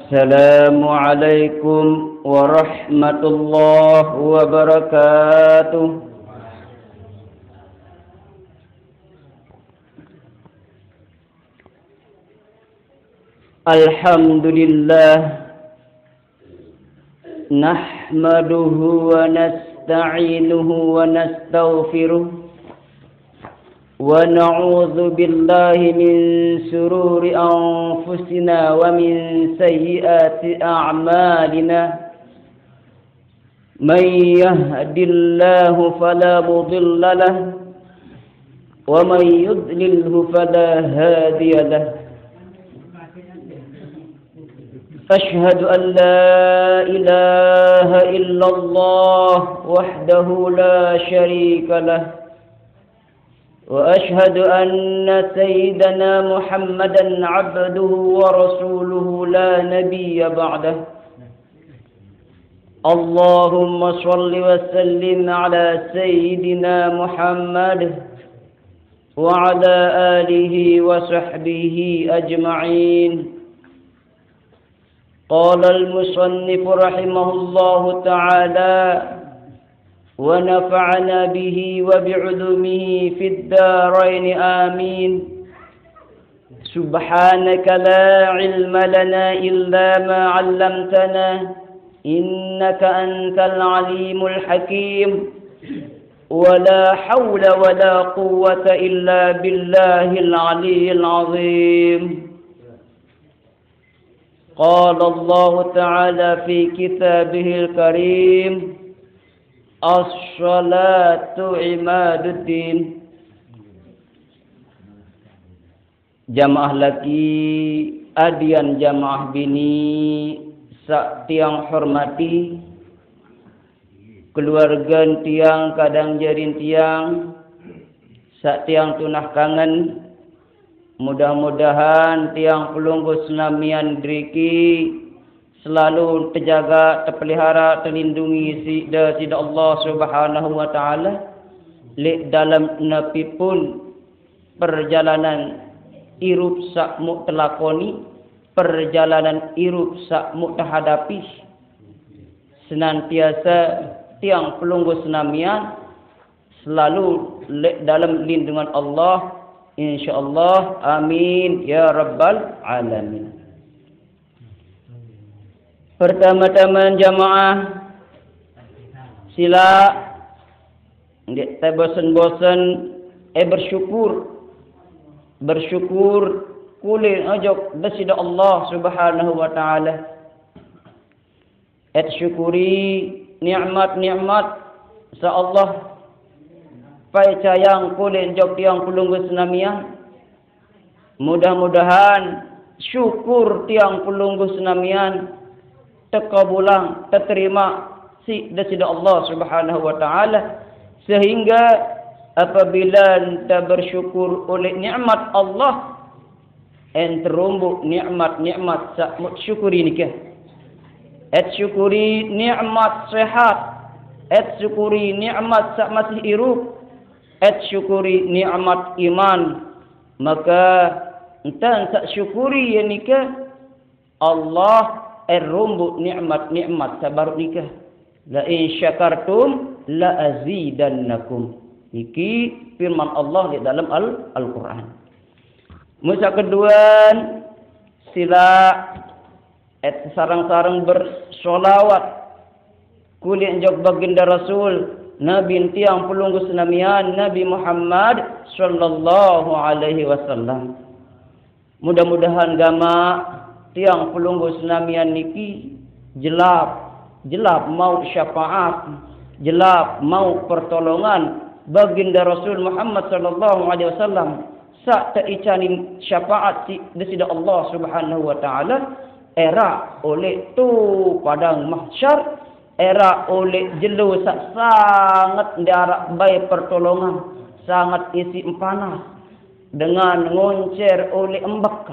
Assalamualaikum warahmatullahi wabarakatuh. Alhamdulillah, nahmaduhu wa nasta'inuhu wa nastaghfiruh wa na'udzu billahi min sururi anfusina wa min sayyiati a'malina. Man yahdihillahu fala mudilla lahu wa man yudlilhu fala hadiya lahu. أشهد أن لا إله إلا الله وحده لا شريك له وأشهد أن سيدنا محمدا عبده ورسوله لا نبي بعده. اللهم صل وسلم على سيدنا محمد وعلى آله وصحبه أجمعين. قال المصنف رحمه الله تعالى ونفعنا به وبعلومه في الدارين آمين. سبحانك لا علم لنا إلا ما علمتنا إنك أنت العليم الحكيم. ولا حول ولا قوة إلا بالله العلي العظيم. قال الله تعالى في كتابه الكريم الصلاة عماد الدين. Jamaah laki adian jamaah bini sak tiang hormati, keluarga tiang kadang jarin tiang sak tiang tunah kangen. Mudah-mudahan tiang pelunggu senamian driki selalu terjaga, terpelihara, terlindungi sida Allah Subhanahu wa taala li dalam napi pun perjalanan irup sak muk telakoni, perjalanan irup sak muk terhadapi, senantiasa tiang pelunggu senamian selalu li dalam lindungan Allah, insyaallah. Amin ya rabbal alamin. Pertama-tama jamaah sila ndik tak bosan-bosan bersyukur kulin ajak besida Allah Subhanahu wa taala. Syukuri nikmat-nikmat sa Allah pai cayang kulen jok tiang pelunggu senamian. Mudah-mudahan syukur tiang pelunggu senamian terkabulang, terterima sida Allah Subhanahu wa taala, sehingga apabila enta bersyukur oleh nikmat Allah enta rumbu nikmat-nikmat sak syukuri nikah. Syukuri nikmat sehat, syukuri nikmat sak masih hidup, syukuri nikmat iman. Maka entan sak syukuri ya nikah Allah rumbu nikmat-nikmat sabar nikah. La in syakartum la azidannakum. Iki firman Allah di dalam Al-Quran. Musa kedua sila sarang-sarang bersolawat kulit jog baginda Rasul Nabi tiang pelunggu senamian Nabi Muhammad sallallahu alaihi wasallam. Mudah-mudahan gama tiang pelunggu senamian niki jelap mau syafaat, jelap mau pertolongan baginda Rasul Muhammad sallallahu alaihi wasallam. Sak teicani syafaat desida Allah Subhanahu wa taala era oleh tu padang mahsyar, era oleh jelu sangat diarak baik pertolongan, sangat isi empanas dengan ngoncer oleh embak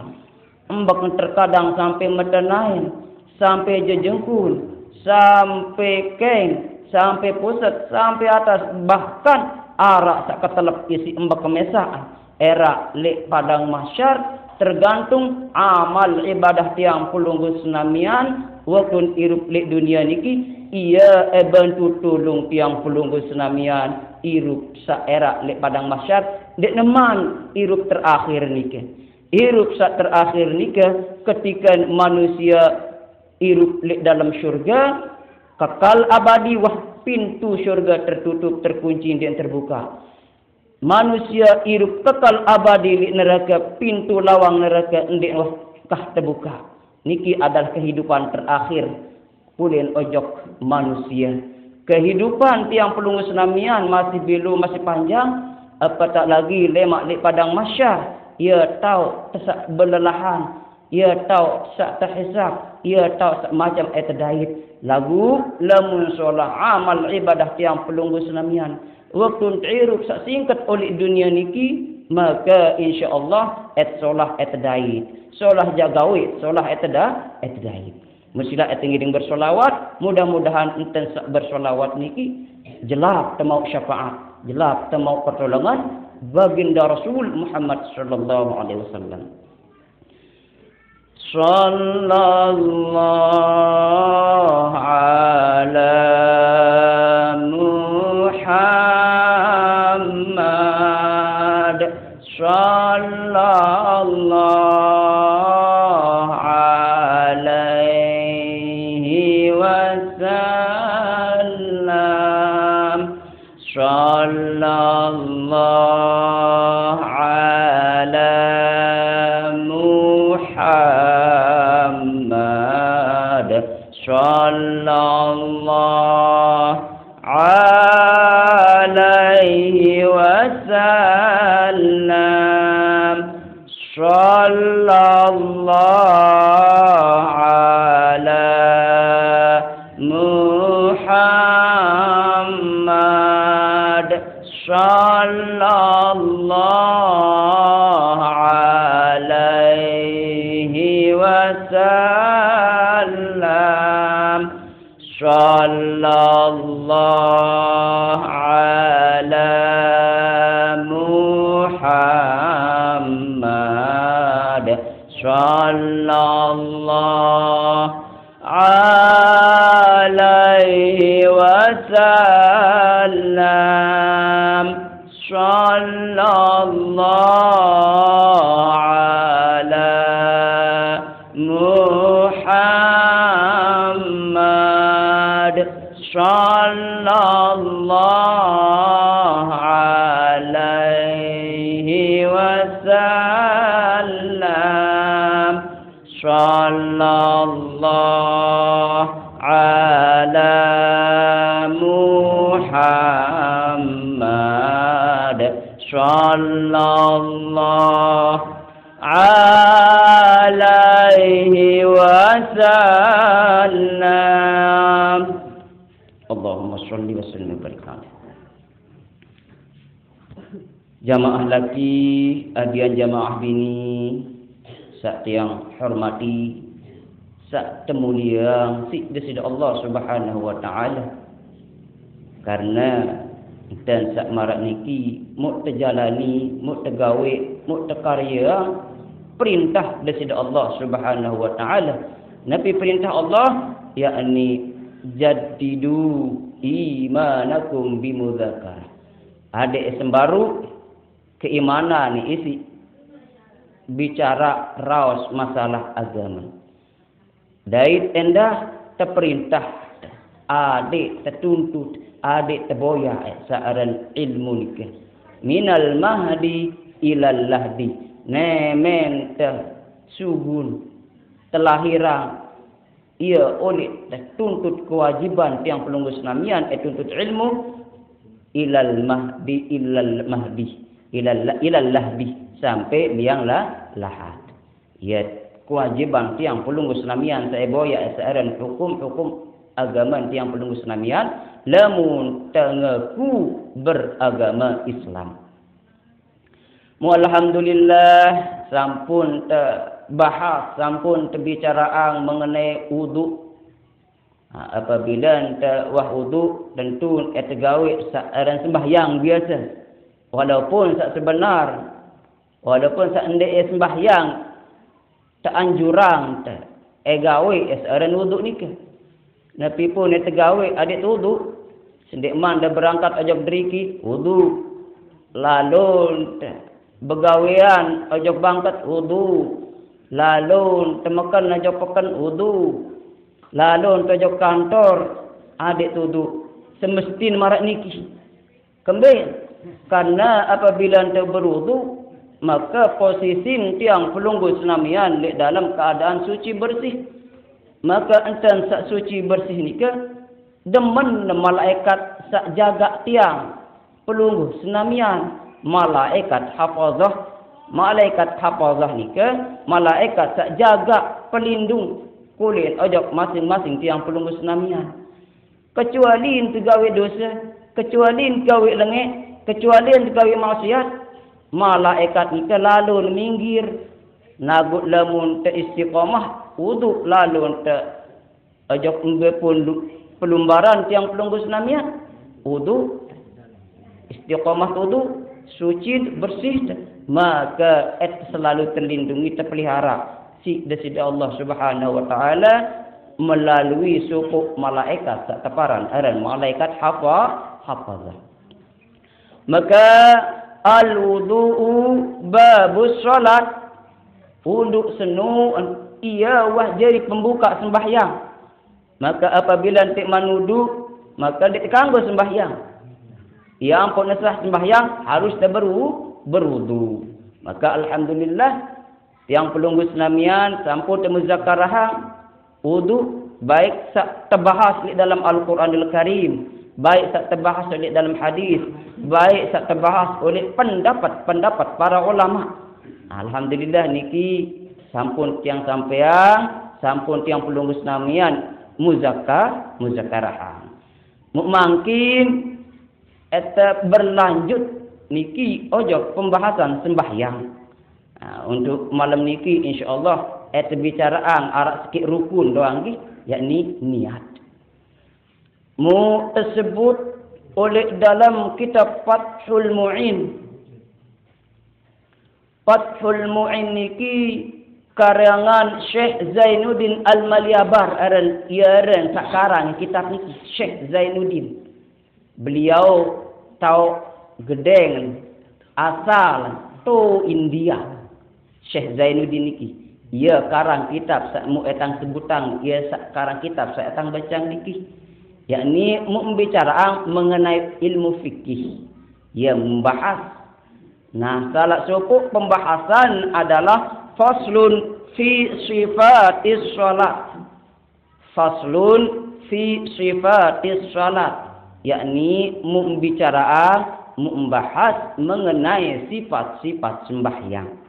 terkadang sampai metenain, sampai jejengkul, sampai keng, sampai pusat, sampai atas, bahkan arak sak ketelep isi embak kemesaan. Era lek padang mahsyar tergantung amal ibadah tiang pulunggu senamian wakun irup lek dunia niki ia bantu tolong tiang pulunggu senamian irup saera lek padang mahsyar dek neman irup terakhir niki. Irup saat terakhir niki ketika manusia irup lek dalam syurga kekal abadi wah pintu syurga tertutup terkunci dan terbuka. Manusia hidup kekal abadi di neraka, pintu lawang neraka endek kah terbuka. Niki adalah kehidupan terakhir pulen ojok manusia. Kehidupan tiang pelunggu senamian masih panjang, apa tak lagi lemak di padang mahsyar. Ia tahu tersak berlelahan, ia tahu sak terhisap, ia tahu sak macam eterdait. Lagu lamun solah amal ibadah tiang pelunggu senamian. Waktu terhirup sak singkat oleh dunia niki, maka insya-Allah solah eterdait. Solah jagawit, solah eterdait. Mestilah etengiding bersolawat, mudah-mudahan enten bersolawat niki jelap temau syafaat, jelap temau pertolongan baginda Rasul Muhammad sallallahu alaihi wasallam. Sallallahu ala Muhammad sallallahu alaihi wasallam. Sallallahu ala Muhammad sallallahu alaihi wasallam. Sallallahu ala Muhammad sallallahu alaihi wasallam. Sallallahu ala Muhammad sallallahu alaihi wasallam. Sallallahu ala Muhammad sallallahu alaihi wasallam. Sallallahu ala Muhammad sallallahu alaihi wasallam. Allahumma sholli wa sallim wa barik. Jamaah laki, adian jamaah bini, sak tiang hormati, sak temuliang sida Allah Subhanahu wa taala. Karena dan sak marak niki muk terjalani, muk tergawe, muk terkarya perintah dari Allah Subhanahu wa taala. Nabi perintah Allah yakni jaddidu imanakum bimudzakar. Ada isem baru keimanan ni isi bicara raos masalah agama. Dait endah terperintah, adik tertuntut, adik terboya saaran ilmu nikah. Minal mahdi ilal lahdi. Nemen tersuhun telahirang ia oleh tertuntut kewajiban tiang pelunggu senamian tuntut ilmu ilal mahdi ilal lahdi sampai liang lahat. Ya kewajiban tiang pelunggu senamian saya boya saaran hukum agama tiang pelunggu senamian lamun tengaku beragama Islam. Alhamdulillah sampun terbahas, sampun terbicaraan mengenai wudu. Apabila wah wudu tentu tergawe saaran sembahyang biasa. Walaupun sak sebenar Walaupun sak ndek sembahyang tak anjurang tak gawe aran wuduk ni ke. Nabi pun dia tergawe adik wuduk. Sendik man dah berangkat ajak deriki wuduk. Lalu begawean ajak bangkat wuduk. Lalu temakan ajak pekan wuduk. Lalu ajak kantor adik wuduk. Semestinya marak niki. Kembali. Karena apabila anda berwuduk, maka posisi tiang pelunggu senamian dalam keadaan suci bersih. Maka enten sak suci bersih ni ke demen malaikat sak jaga tiang pelunggu senamian. Malaikat hafazah. Malaikat hafazah ni ke malaikat sak jaga pelindung kulit ojok masing-masing tiang pelunggu senamian. Kecuali ente gawe dosa, kecuali ente gawe lengek, kecuali ente gawe maksiat, malaikat ni lalu minggir nagut lamun te istiqamah wuduk lalu te ajak pun pelumbaran tiang pelunggu senamian wuduk istiqamah wuduk suci bersih maka selalu terlindungi terpelihara dari Allah Subhanahu wa taala melalui suku malaikat sak teparan aran malaikat hafazah. Maka al-wudu'u babus salat. Wuduk senu ia wah jadi pembuka sembahyang. Maka apabila entik manuduk, maka dia kanggo sembahyang. Ia ampun nasah sembahyang harus berwudu. Maka alhamdulillah tiang pelunggu senamian sampun temu zakarah wudu baik sak terbahas di dalam Al-Quranul Karim, baik sak terbahas oleh dalam hadis, baik sak terbahas oleh pendapat para ulama. Alhamdulillah niki sampun tiang sampean, sampun tiang pelunggu senamian muzakarah. Mungkin eta berlanjut niki ojo pembahasan sembahyang. Untuk malam niki insyaallah eta bicaraan arak sikit rukun doang yakni niat. Tersebut oleh dalam kitab Fathul Mu'in. Fathul Mu'in niki karangan Syekh Zainuddin Al-Malyabar aran sakarang kitab niki Syekh Zainuddin. Beliau tahu gedeng asal to India. Syekh Zainuddin niki ia karang kitab sak mu etang sebutang ia sak karang kitab sak etang bacang niki yakni membicaraan mengenai ilmu fikih. Ia membahas. Nah, salah satu pembahasan adalah faslun fi sifatis salat. Faslun fi sifatis salat yakni membicaraan membahas mengenai sifat-sifat sembahyang.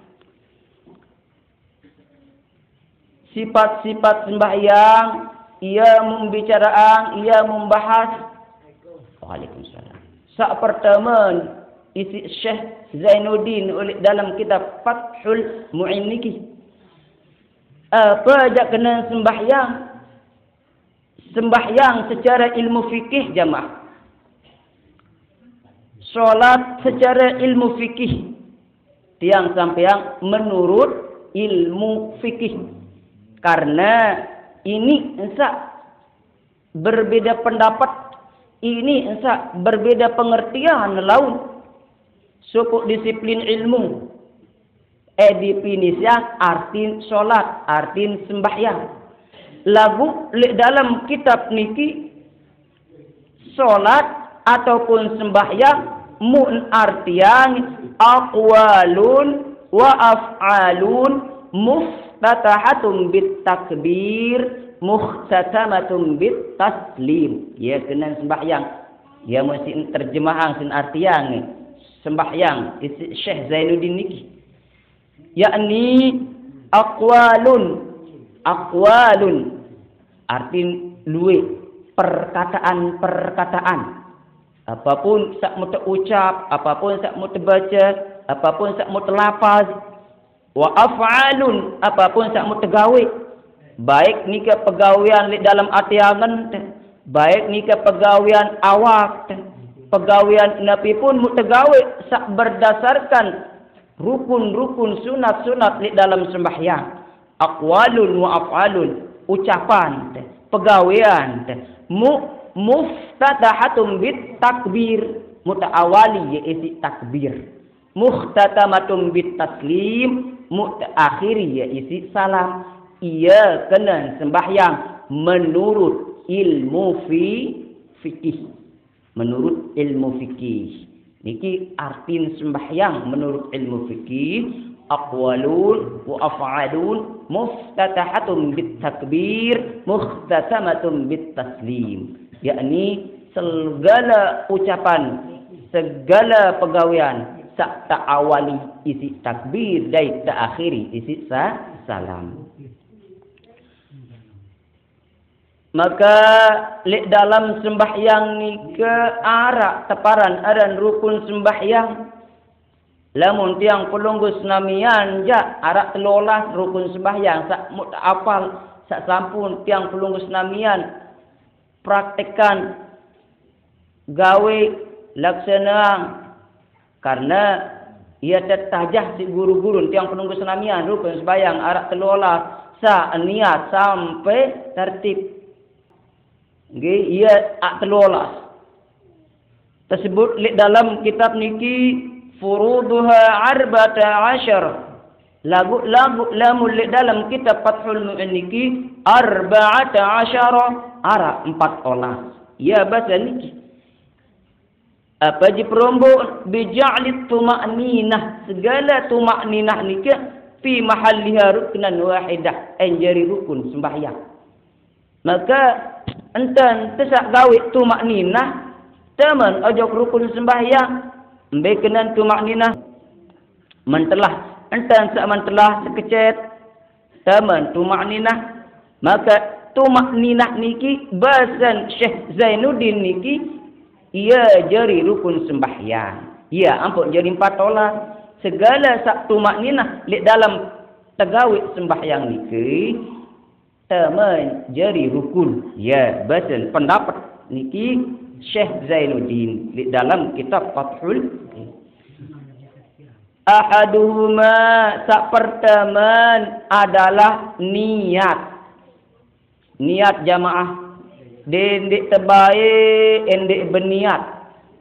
Sifat-sifat sembahyang ia membicaraan, ia membahas. Waalaikumsalam. Sak pertama isi Syekh Zainuddin dalam kitab Fathul Mu'in niki. Apa aja kena sembahyang? Sembahyang secara ilmu fikih jamaah. Solat secara ilmu fikih. Tiang sampeang menurut ilmu fikih. Karena ini ensak berbeda pendapat, ini ensak berbeda pengertian laun suku disiplin ilmu. Definisi artin solat, artin sembahyang. Lagu dalam kitab niki solat ataupun sembahyang mun artian aqwalun wa af'alun muftatahatun bit takbir muhtatamatun bit taslim. Ya kena sembahyang. Ya mesti terjemahan sin artian sembahyang Syekh Zainuddin niki. Yakni aqwalun artin luwe perkataan. Apapun sak mu ucap, apapun sak mu baca, apapun sak mu lafaz. Wa af'alun apapun sak mu gawe. Baik nika pegawean di dalam atiangan, baik nika pegawean awak, pegawean napi pun mu gawe sak berdasarkan rukun-rukun sunat-sunat di dalam sembahyang. Aqwalun wa af'alun, ucapan, pegawean, muftatahatum bit takbir, mutaawali yaitu takbir. Muhtatamatun bit taslim, mutaakhiri yaitu salam. Ia kena sembahyang menurut ilmu fikih. Menurut ilmu fikih. Niki artin sembahyang menurut ilmu fikih. Aqwalun wa af'alun muftatahatun bit takbir, muhtatamatun bit taslim. Yakni segala ucapan, segala pegawaian sak ta'awali isi takbir dan ta'akhiri isi salam. Maka dalam sembahyang ni ke arak teparan aran rukun sembahyang. Lamun tiang pelunggu senamian ja arak telolah rukun sembahyang sak mutafal sak sampun tiang pelunggu senamian praktekan gawe laksanaan karena ia tertajah si guru-guru tiang pelunggu senamian rukun sembahyang arak telolah sa niat sampai tertib. Nggih ia ak telolah tersebut dalam kitab niki furuduha arba'ata asyar. Lagu dalam kitab Fathul Mu'in niki arba'ata asyara ara 14. Ya bahasa niki. Apa ji perombo bija'lit tuma'ninah. Segala tuma'ninah niki fi mahalliha ruknan wahidah. Enjari rukun sembahyang. Maka enten tesak gawe tuma'ninah teman ojok rukun sembahyang. Bekenan tumakninah mentelah enten sak mentelah sekecet taman tumakninah maka tumakninah niki bahasan Syekh Zainuddin niki ia jari rukun sembahyang ia ampun jadi 4 tolak segala sak tumakninah li dalam tegawe sembahyang niki taman jari rukun ya bahasan pendapat niki Syekh Zainuddin di dalam kitab Fathul. Ahaduhuma sak pertama adalah niat. Niat jamaah. Dendik terbaik endik berniat.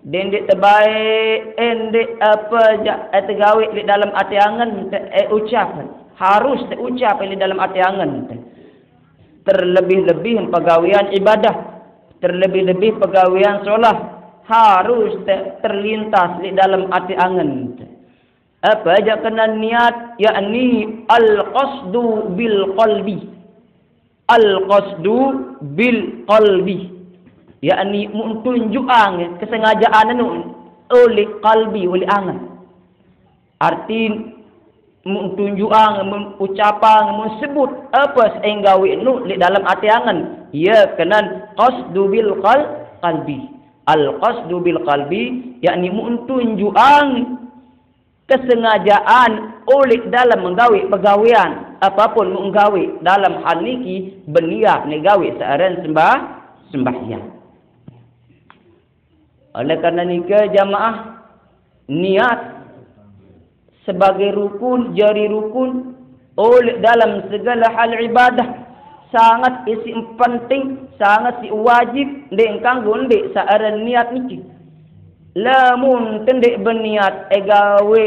Dendik terbaik endik apa ja tergawe di dalam hati angan ucapan. Harus terucap di dalam hati angan. Terlebih-lebih pegawaian ibadah. Terlebih-lebih pegawaian solat harus terlintas di dalam hati angan. Apa aja kena niat yakni al-qasdu bil qalbi. Al-qasdu bil qalbi. Yakni tunjukan kesengajaan oleh qalbi oleh angan. Arti tunjukan ucapan sebut apa sehingga nu di dalam hati angan. Ya kena qasdu bil qalbi. Al qasdu bil qalbi yakni tunjukan kesengajaan oleh dalam menggawe pegawaian apapun menggawe dalam hal niki berniat negawe searan sembahyang. Oleh karena nika jamaah niat sebagai rukun jari rukun oleh dalam segala hal ibadah sangat isi penting, sangat si wajib ndek kanggo ndek saaran niat niki. Lamun tendek berniat gawe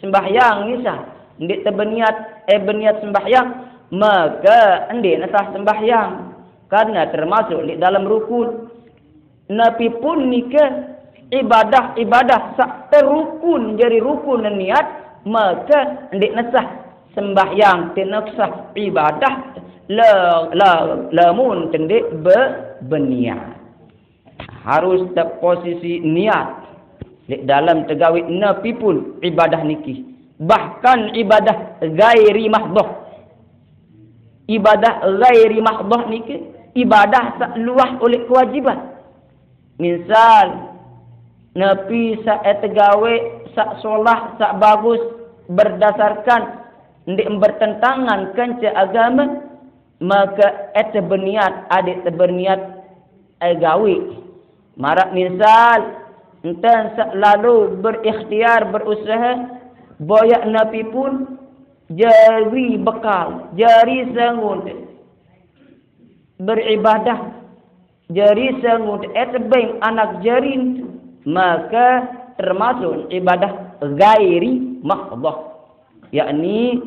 sembahyang nisa, ndek berniat berniat sembahyang, maka ndek nasah sembahyang karena termasuk di dalam rukun. Nabi pun nika ibadah sak terukun jadi rukun niat, maka ndek nasah sembahyang tenasah ibadah lamun tendek berniat harus posisi niat dalam tegawi napi pun ibadah niki bahkan ibadah ghairi mahdhah niki ibadah sak luah oleh kewajiban misal napi sak tegawe sak solah sak bagus berdasarkan ndik bertentangan kanca agama maka eta berniat adik berniat gawe marak misal enten lalu berikhtiar berusaha boyak nabi pun jari bekal, jari sangut beribadah, jari sangut etbeng anak jari, maka termasuk ibadah gairi mahdhah, yakni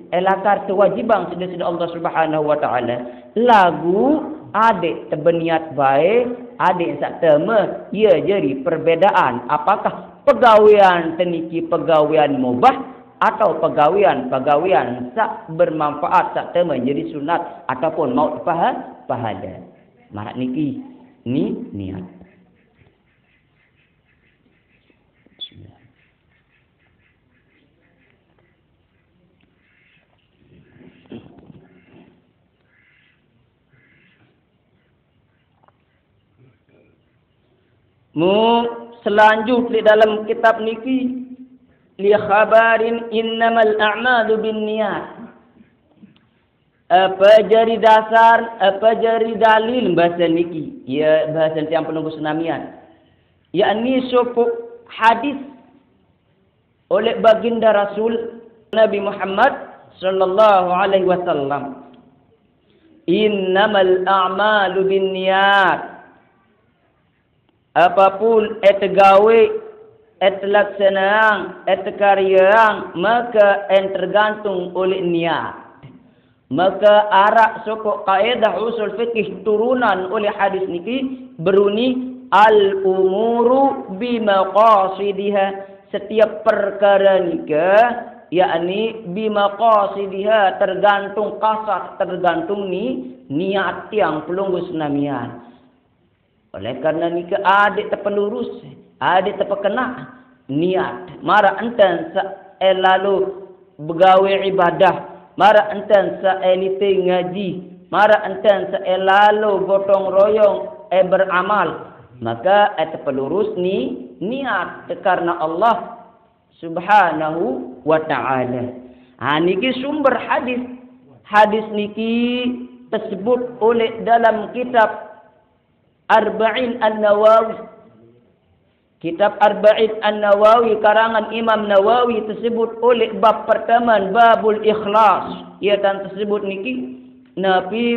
elakar kewajiban sudah Allah Subhanahu wa taala. Lagu adik terbeniat baik, adik sak tema ia jadi perbedaan apakah pegawaian teniki pegawaian mubah atau pegawaian sak bermanfaat sak tema jadi sunat ataupun maut pahala. Marak niki ni niat. Selanjut di dalam kitab niki li khabarin innamal a'malu binniyat. Apa jadi dasar, apa jadi dalil bahasa niki? Ya bahasa tiang penunggu senamian. Yakni suku hadis oleh baginda Rasul Nabi Muhammad sallallahu alaihi wasallam. Innamal a'malu binniyat. Apapun gawe, laksanaan, karyaan, maka tergantung oleh niat. Maka arak sokok kaedah usul fikih turunan oleh hadis niki beruni al-umuru bimaqasidiha. Setiap perkara nikah, yakni bimaqasidiha tergantung kasat, tergantung niat yang pelunggu senamian. Oleh karena nikah adik terpelurus, adik terpekena niat. Mara enten lalu begawe ibadah, mara enten elite ngaji, mara enten lalu gotong royong beramal. Maka terpelurus niat karena Allah Subhanahu wa taala. Niki sumber hadis. Hadis niki tersebut oleh dalam kitab Arba'in An-Nawawi. Kitab Arba'in An-Nawawi karangan Imam Nawawi tersebut oleh bab pertama babul ikhlas. Ia dan tersebut niki Nabi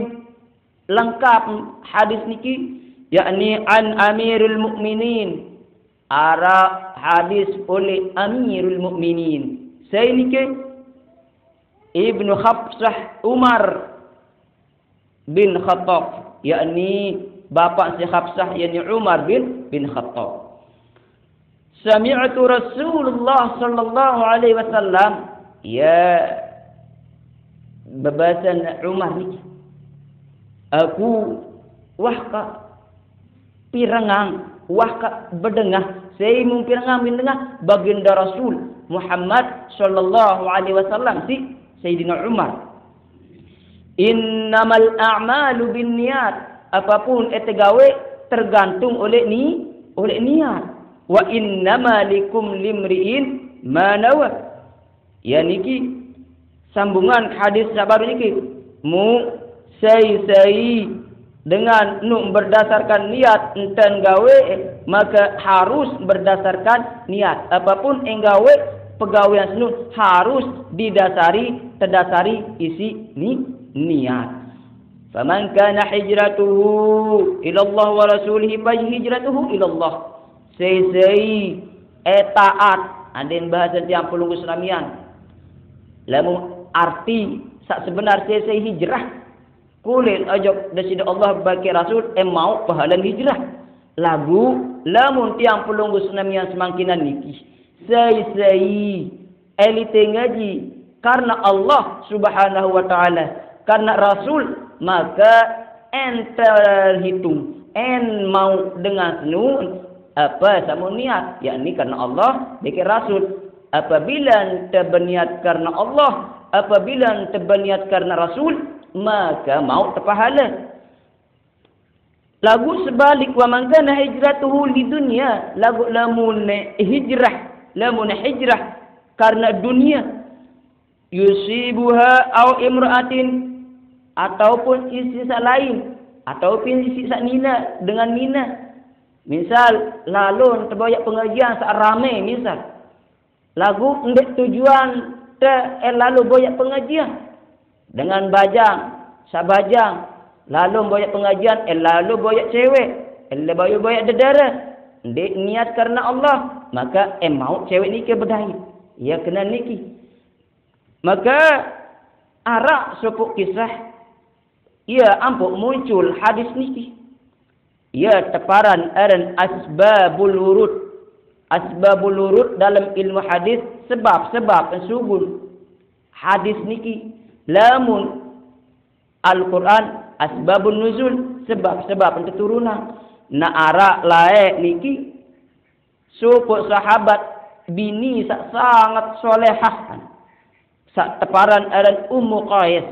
lengkap hadis niki yakni an Amirul Mukminin. Ara hadis oleh Amirul Mukminin. Saya niki Ibnu Hafsah Umar bin Khattab, yakni bapak si Hafsah yakni Umar bin Khattab. Sami'tu Rasulullah sallallahu alaihi wasallam, ya bebasan Umar ni. Aku wahka pirangang, wahka bedengah, saya mumpirangang bidengah baginda Rasul Muhammad sallallahu alaihi wasallam si Sayyidina Umar. Innamal a'malu binniyat. Apapun gawe tergantung oleh niat. Wa innama likum limri'in ma nawa. Ya niki sambungan hadis sabar niki. Sai dengan berdasarkan niat enten gawe maka harus berdasarkan niat. Apapun gawe pegawaian senu harus terdasari isi niat. Faman kana hijratuhu ila Allah wa rasulihi fa hijratuhu ila Allah. Sei taat aden bahasa tiang pelunggu Islamian. Lamun arti sak sebenar sei hijrah. Kulit ajak dasida Allah bagi Rasul mau pahala hijrah. Lagu lamun tiang pelunggu Islamian semangkinan niki. Sei elite ngaji karena Allah Subhanahu wa taala, karena Rasul, maka terhitung mau dengan senu apa sama niat, yakni karena Allah bagi Rasul. Apabila terberniat karena Allah, apabila terberniat karena Rasul, maka mau terpahala. Lagu sebalik wa man kana hijratuhu lidunya, lagu lamun hijrah karena dunia, yusibuha au imra'atin, ataupun sisa lain, ataupun sisa nina dengan nina. Misal lalu terbanyak pengajian saat ramai misal, Lagu ndek tujuan te lalu boyak pengajian dengan bajang, sabajang, lalu boyak pengajian, lalu boyak cewek, lalu boyak dedara. Ndek niat karena Allah, maka mau cewek ni ke berdaya. Ia kena niki. Maka arak sepuk kisah, ia ampuk muncul hadis niki. Ia teparan aran asbabul wurud. Asbabul wurud dalam ilmu hadis sebab-sebab subul hadis niki. Lamun Al-Quran asbabun nuzul sebab-sebab keturunan. Na arak lae niki supuk sahabat bini sangat solehah. Sak teparan aran Ummu Qais.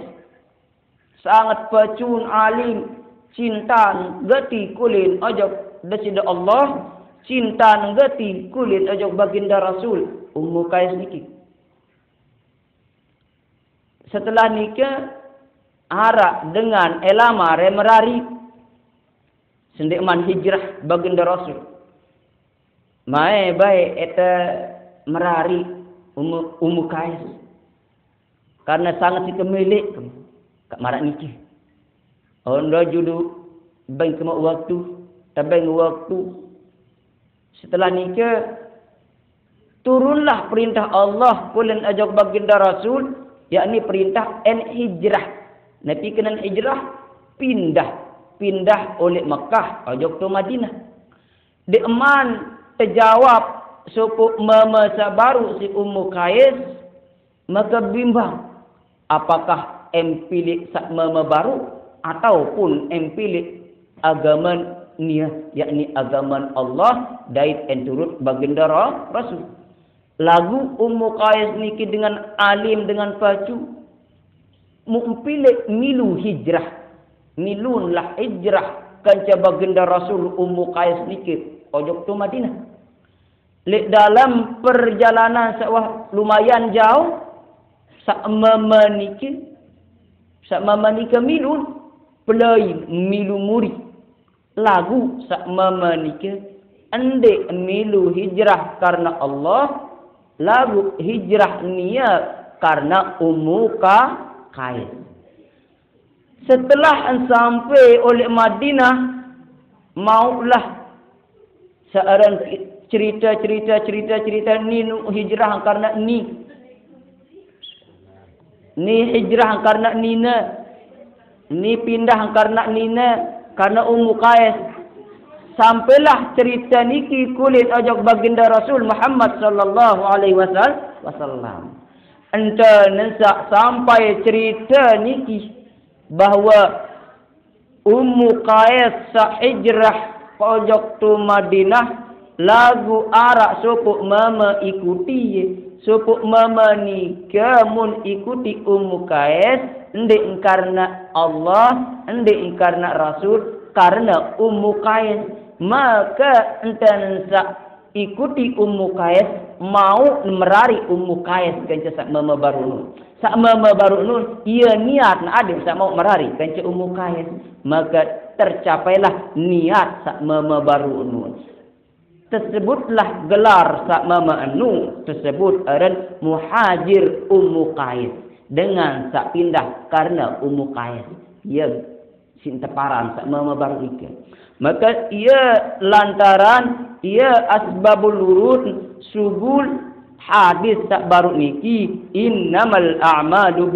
Sangat pacun alim, cinta gati kulin ojok dasida Allah. Cinta nenggati kulit ajak baginda Rasul Ummu Qais niki. Setelah nikah arak dengan elama merari sendikman hijrah baginda Rasul. Mae baik eta merari Ummu Qais karena sangat dikemilik kak marak nikah. Onda judu bang kema waktu tabang waktu. Setelah nikah turunlah perintah Allah kulen ajak baginda Rasul, yakni perintah hijrah. Nabi kena hijrah pindah oleh Mekah ajak ke Madinah. Di eman terjawab suku masa baru si Ummu Qais, maka bimbang apakah pilih sak mama baru ataupun pilih agama niat, yakni agaman Allah dait turut baginda Rasul. Lagu Ummu Qais niki dengan alim dengan pacu mumpilih milu hijrah. Milunlah hijrah kanca baginda Rasul Ummu Qais niki ojok tu Madinah. Lek dalam perjalanan sawah lumayan jauh sak mama niki milun pelai milu muri. Lagu sak mama nikah ande milu hijrah karena Allah, lagu hijrah niat karena Ummu Qais. Setelah sampai oleh Madinah, maulah seorang cerita ni hijrah karena ni hijrah karena nina, ni pindah karena nina. Karena Ummu Qais sampailah cerita niki kulit ajak baginda Rasul Muhammad sallallahu alaihi wasallam. Enta nensak sampai cerita niki bahawa Ummu Qais sahijrah ajak tu Madinah lagu arak sopuk mama ikuti sopuk mama ni kamun ikuti Ummu Qais. Ndek karena Allah, ndek karena Rasul, karena Ummu Qais. Maka enta ikuti Ummu Qais, mau merari Ummu Qais kanca sak mama baru nun. Sak mama baru nun, ia niat na adik sak mau merari kanca Ummu Qais. Maka tercapailah niat sak mama baru nun. Tersebutlah gelar sak mama nun tersebut aran Muhajir Ummu Qais. Dengan sak pindah karena Ummu Qais. Ia cinta paran sak mama baru ikan. Maka ia lantaran ia asbabul wurud subul hadis sak baru niki innamal a'malu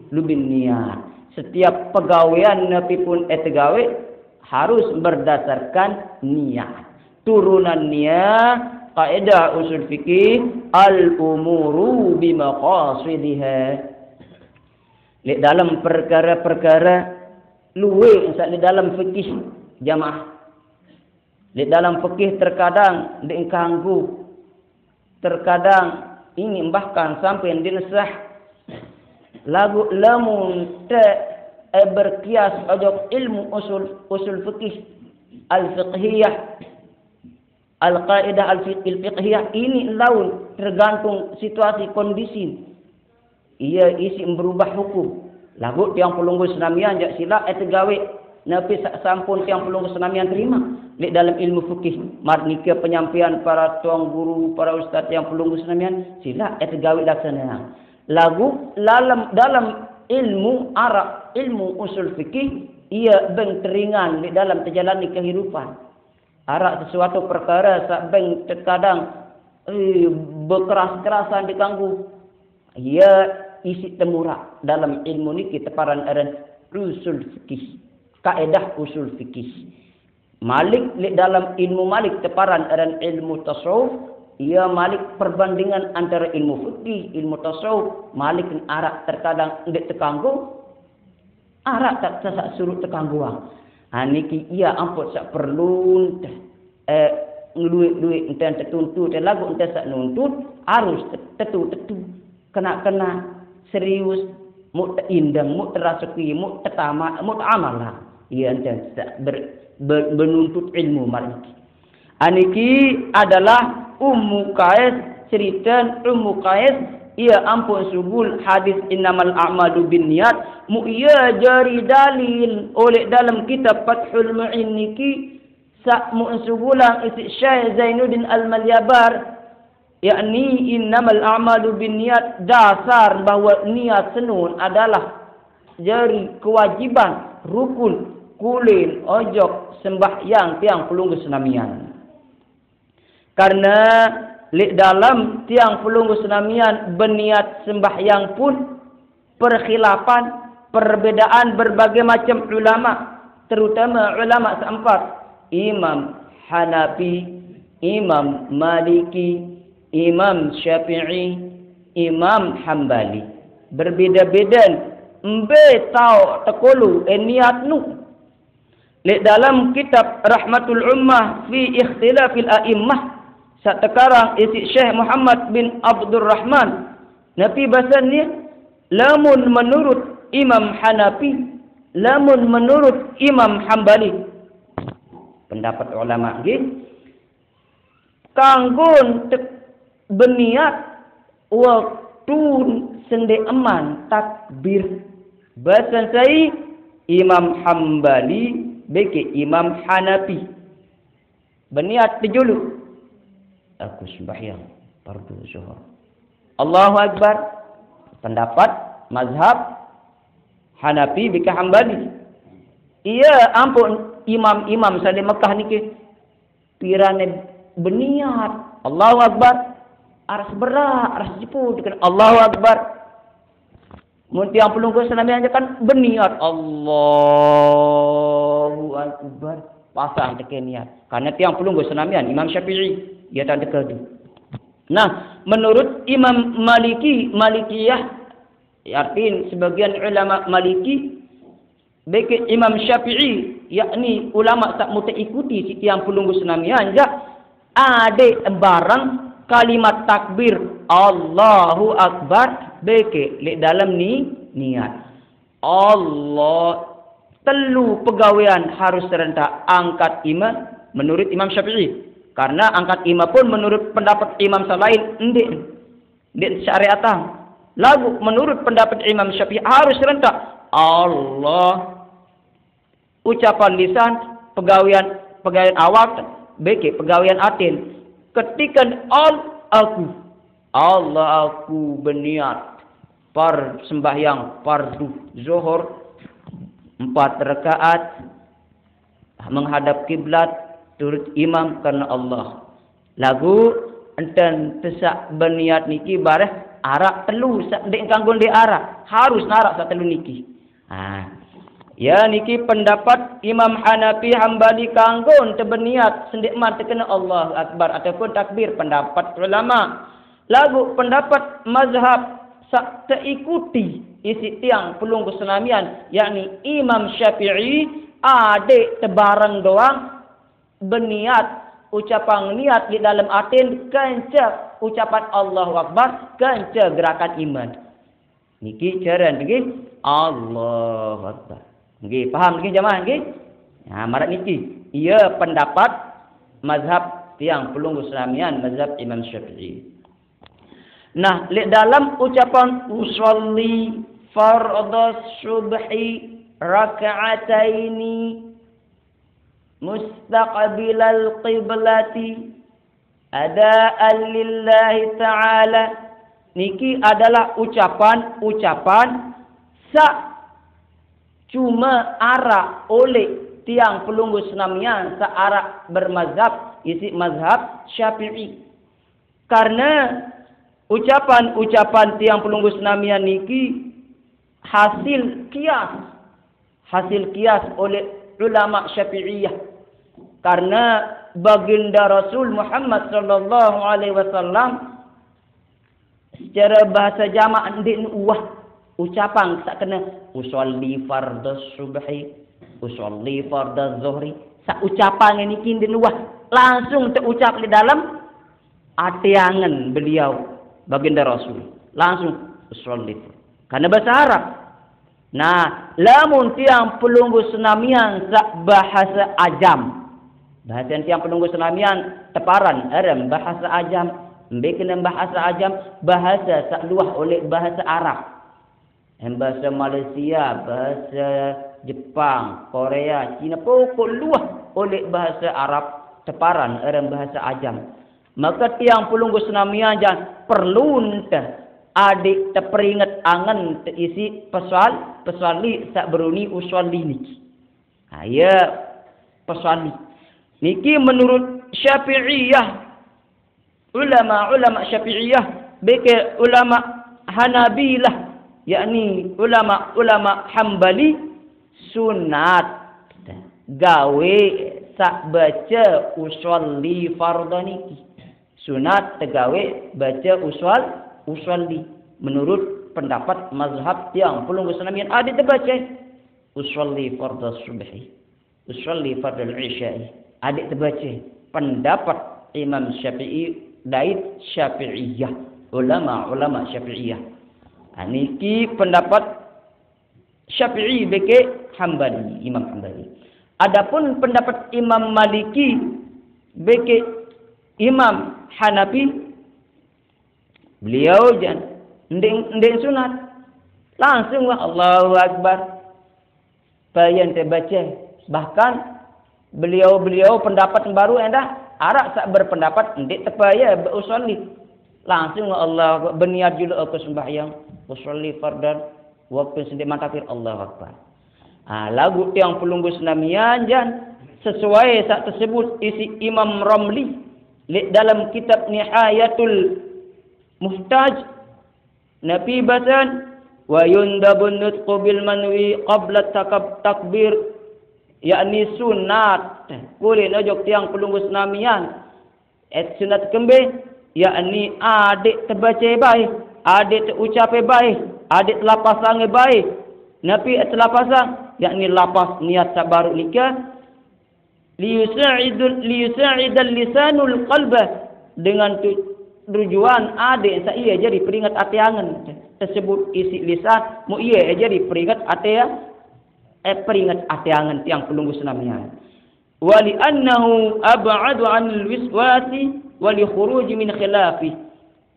binniyat. Setiap pegawaian nabi pun gawe harus berdasarkan niat. Turunan niat kaidah usul fikih al-umuru bimaqasidiha. Lek dalam perkara-perkara luwe di dalam fikih jamaah. Lek dalam fikih terkadang diganggu. Terkadang ini bahkan sampai dinasah lagu lamun berkias ajak ilmu usul fikih al-fiqhiyah al-qaidah al-fiqhiyah ini laun tergantung situasi kondisi. Ia isi berubah hukum. Lagu tiang pelunggu senamian jak sila gawe Nabi sampun tiang pelunggu senamian terima di dalam ilmu fikih. Marnika penyampaian para tuang guru, para ustaz yang pelunggu senamian sila gawe laksana. Lagu dalam ilmu Arab, ilmu usul fikih ia beng teringan di dalam terjalani kehidupan. Arab sesuatu perkara sak beng terkadang berkeras-kerasan diganggu. Ia isi temura dalam ilmu niki teparan aran usul fikih. Kaedah usul fikih. Malik dalam ilmu Malik teparan aran ilmu tasawuf. Ia Malik perbandingan antara ilmu fikih, ilmu tasawuf. Malik dan Arab terkadang ndak terkanggu. Arab tak sasak suruh terkangguang. Niki ia ampun sak perlu ngeluik-luik enten tertuntut dan lagu enten sak nuntut harus tetu kena serius mu indang mu terasuki mu tertamak mu amalah. Ia enten menuntut ilmu mariki. Aniki adalah Ummu Qais, cerita Ummu Qais ia ampun subul hadis innamal a'malu binniyat mu ia jari dalil oleh dalam kitab Fathul Mu'in niki sak mu subulang isi Syekh Zainuddin Al-Malyabar, yakni innamal a'malu binniyat, dasar bahawa niat senun adalah jari kewajiban rukun kulin ojok sembahyang tiang pelunggu senamian. Karena dalam tiang pelunggu senamian berniat sembahyang pun perkhilafan, perbedaan berbagai macam ulama, terutama ulama seempat, Imam Hanafi, Imam Maliki, Imam Syafi'i, Imam Hambali. Berbeda-beda embe tau tekulu niat nu. Dalam kitab Rahmatul Ummah fi Ikhtilafil A'immah saat sekarang isi Syekh Muhammad bin Abdul Rahman, Nabi bahasanya lamun menurut Imam Hanafi, lamun menurut Imam Hambali, pendapat ulama nggih, kanggon berniat waktu sende eman takbir. Bahasa saya Imam Hambali bagi Imam Hanafi berniat dijulu aku sembahyang fardu zuhur. Allahu Akbar. Pendapat mazhab Hanafi bika Hambali. Ia ampun imam-imam sa di Mekah niki pirane berniat Allahu Akbar aras berak aras jeput dengan Allahu Akbar. Mun tiang pelunggu senamian kan berniat Allahu Akbar pasang teke niat. Karena tiang pelunggu senamian Imam Syafi'i ia tak dekadu. Nah, menurut Imam Malikiyah, artinya sebagian ulama Maliki, bagi Imam Syafi'i, yakni ulama tak muta ikuti si tiang pelunggu senamian, ada barang kalimat takbir Allahu Akbar bagi dalam niat. Allah telu pegawaian harus serentak angkat iman menurut Imam Syafi'i. Karena angkat imam pun menurut pendapat imam selain ndik syariatan. Lagu menurut pendapat Imam Syafi'i harus serentak Allah. Ucapan lisan pegawaian awak beki pegawaian atin. Ketika Allah aku berniat sembahyang fardu zuhur 4 rakaat menghadap kiblat turut imam karena Allah. Lagu enten tesak berniat niki bareh arak telu sak dek kanggon di arak harus narak sak telu niki. Ya niki pendapat Imam Hanafi Hambali kanggon berniat sendik man terkena Allah Akbar ataupun takbir pendapat ulama. Lagu pendapat mazhab sak terikuti isi tiang pelunggu senamian yakni Imam Syafi'i ade tebarang doang berniat ucapan niat di dalam atin kenca ucapan Allahu Akbar kenca gerakan iman. Niki cara niki Allahu Akbar. Nggih paham nggih jemaah nggih? Nah marat niki ia pendapat mazhab tiang pelunggu senamian mazhab Imam Syafi'i. Nah dalam ucapan usolli fardhu subhi raka'ataini mustaqbilal qiblati adaan lillahi ta'ala. Niki adalah ucapan sa cuma arah oleh tiang pelunggu senamian searah bermazhab isi mazhab Syafi'i. Karena ucapan-ucapan tiang pelunggu senamian niki hasil kias oleh ulama Syafi'iyah. Karena baginda Rasul Muhammad sallallahu alaihi wasallam secara bahasa jamak ndik uwah ucapan tak kena usolli fardhu subhi, usolli fardhu zuhri. Sak ucapan ini ndik uwah langsung terucap di dalam atiangan beliau baginda Rasul. Langsung usolli. Karena bahasa Arab. Nah, lamun tiang pelunggu senamian sak bahasa ajam. Bahasa tiang pelunggu senamian teparan arem bahasa ajam. Mbekena bahasa ajam, bahasa sak luah oleh bahasa Arab. Bahasa Malaysia, bahasa Jepang, Korea, Cina pokok luah oleh bahasa Arab teparan arem bahasa ajam. Maka tiang pelunggu senamian jangan perlu adik terperingat angan terisi pesali sak beruni uswali niki. Ya pesali. Niki menurut Syafi'iyah, ulama Syafi'iyah, beke ulama Hanabilah, yakni ulama Hambali sunat gawe sak baca usolli fardhu niki. Sunat tegawe baca usolli menurut pendapat mazhab tiang pelunggu senamian ada terbaca usolli fardhu subhi, usolli fardhu isya'i. Ada terbaca pendapat Imam Syafi'i dait Syafi'iyah, ulama Syafi'iyah. Niki pendapat Syafi'i beke Hambali, Imam Hambali. Adapun pendapat Imam Maliki beke Imam Hanafi, beliau jangan ndeng sunat. Langsung Allahu Akbar. Bayan terbaca. Bahkan beliau pendapat baru endah arak sak berpendapat ndek tepaya berusolli. Langsung Allah berniat juga aku sembahyang usolli fardan waktu sendiri mantafir Allahu Akbar. Lagu yang pelunggu senamian jan sesuai sak tersebut isi Imam Ramli dalam kitab Nihayatul Muhtaj Nabi Basan wa yundabun nutqu bil manwi qabla takbir, yakni sunat boleh najok tiang pelunggu senamian sunat kembe, yakni adik terbaca baik, adik terucap baik, adik telapasang baik. Nabi telapasang yakni lapas niat sabar nikah liyusa'idal lisanul qalba, dengan tujuan adik saya jadi peringat atiangan tersebut isi lisan mu iya jadi peringat peringat atiangan tiang pelunggu senamian. Wa li annahu ab'adu 'anil wiswasi wa li khuruj min khilafi.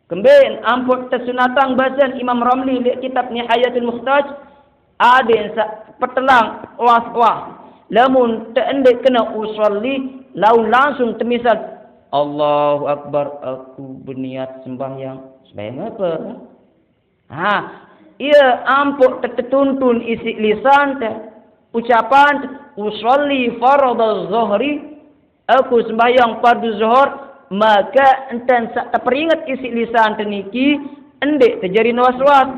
Kemudian ampun tersunatang bahasan Imam Ramli di kitab Nihayatul Muhtaj ada petelang was-was. Lamun tak kena usolli, lau langsung termisal Allahu Akbar, aku berniat sembahyang. Sembahyang apa? Ia ampuk tertuntun isi lisan ucapan usolli fardhu zuhri, aku sembahyang fardu zuhur, maka enten sak terperingat isi lisan teniki endek terjadi waswas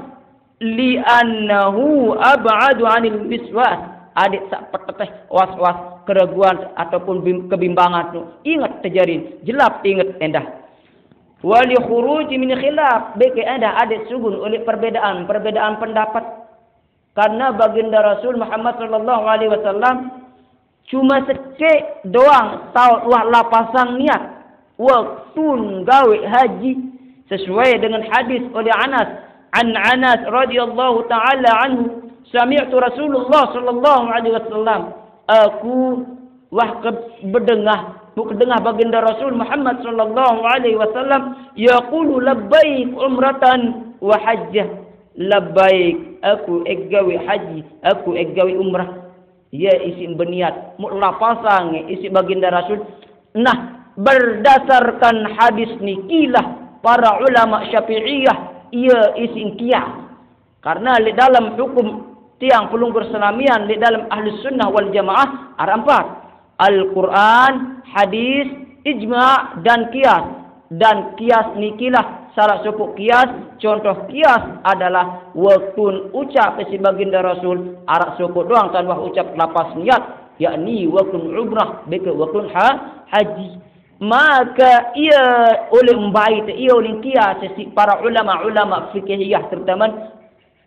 li annahu ab'adu 'anil wiswas. Adik sak peteteh was-was keraguan ataupun kebimbangan tu ingat terjadi jelap ingat endah. Wali khuruj min khilaf, beke endah adik sugun oleh perbedaan pendapat. Karena baginda Rasul Muhammad sallallahu alaihi wasallam cuma sekek doang tahu wah lapasang niat waktu gawe haji sesuai dengan hadis oleh Anas radhiyallahu taala anhu. Sami'tu Rasulullah sallallahu alaihi wasallam, aku berdengar baginda Rasul Muhammad sallallahu alaihi wasallam yaqulu labbaik umratan wa hajjah, labbaik aku eggawi haji, aku eggawi umrah. ia isi berniat mula pasang isi baginda Rasul. Nah, berdasarkan hadis nikilah para ulama Syafi'iyah ia isi qiyas. Karena di dalam hukum tiang pelunggur senamian di dalam ahli sunnah wal jamaah ada 4. Al-Quran, hadis, ijma' dan qiyas. Dan qiyas nikilah salah satu qiyas. Contoh qiyas adalah waktu ucap si baginda Rasul arak sukuk doang tanpa ucap lapas niat, yakni waktu umrah beka waktu haji. Maka ia oleh membaik ia oleh qiyas para ulama-ulama fikihiyah terutama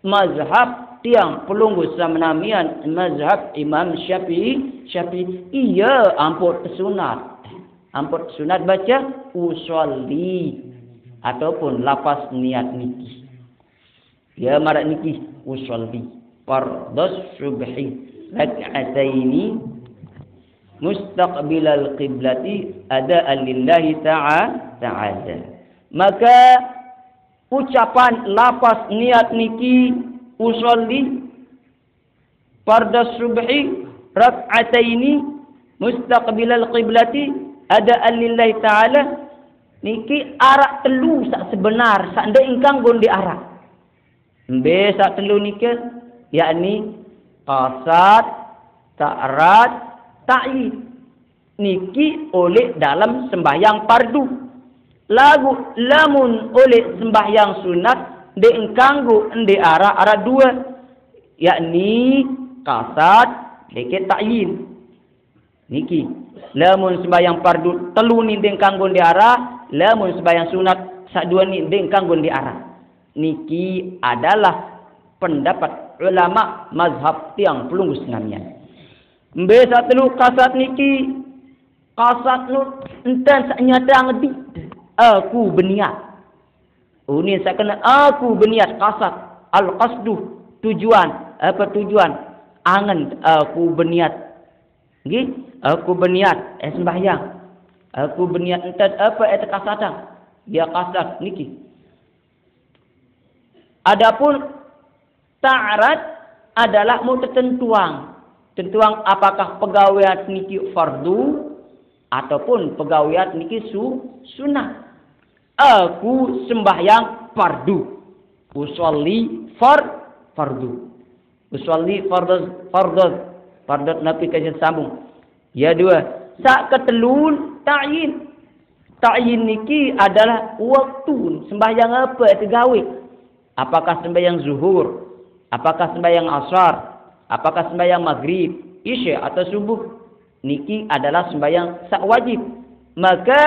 mazhab tiang pelunggu senamian mazhab Imam Syafi'i ia ampun sunat baca usolli ataupun lapas niat niki. Ya marak niki usolli fardhus subhi rak'ataini mustaqbilal qiblati ada'an lillahi ta'ala. Maka ucapan lapas niat niki usolli fardhus subhi rak'ataini mustaqbilal qiblati ada'an lillahi ta'ala niki arak telu sak sebenar sak ndek ingkang gon di arak. Mbe sak telu niki yakni qasad, ta'rad, ta'yid. Niki oleh dalam sembahyang fardu. Lagu lamun oleh sembahyang sunat ndek ingkang go ndek arak dua yakni qasad deket ta'yid. Niki lamun sembahyang fardu telu ni deng kanggon di arah, lamun sembahyang sunat sak dua ni deng kanggon di arah. Niki adalah pendapat ulama mazhab tiang pelunggu senamian. Mbe sak telu kasat niki kasat nu enten sak nyata ngedi aku berniat. Ini sak kena aku berniat kasat al qasdu tujuan apa tujuan angan aku berniat. Nggih, aku berniat sembahyang. Aku berniat entat apa kasatan. Dia kasat niki. Adapun ta'rad adalah mau tertentuang. Tentuang apakah pegawaian niki fardu ataupun pegawaian niki sunnah. Aku sembahyang fardu. Usolli fardu. Usolli fardu nabi kajian sambung. Ya dua. Sak ketelun ta'yin. Ta'yin niki adalah waktu sembahyang apa itu gawe. Apakah sembahyang zuhur, apakah sembahyang asar, apakah sembahyang maghrib, isya atau subuh. Niki adalah sembahyang sak wajib. Maka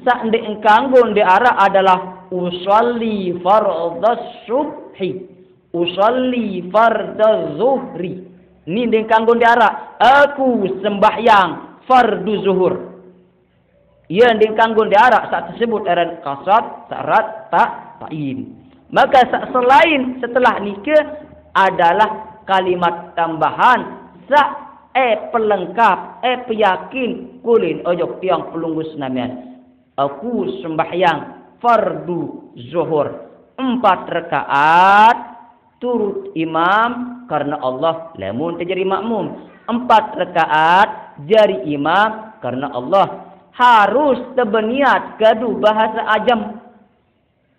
sak ndek engkanggon di arah adalah usolli fardhas subhi. Usolli fardhaz zuhri. Ni deng kanggon diara aku sembahyang fardu zuhur. Ia deng kanggon diara saat tersebut eran qasad, ta'rad, ta'yin. Maka selain setelah nikah adalah kalimat tambahan pelengkap peyakin kulin ojok tiang pelunggu senamian. Aku sembahyang fardu zuhur 4 rakaat turut imam karena Allah, lamun terjadi makmum 4 rakaat jari imam karena Allah. Harus terbeniat gaduh bahasa ajam.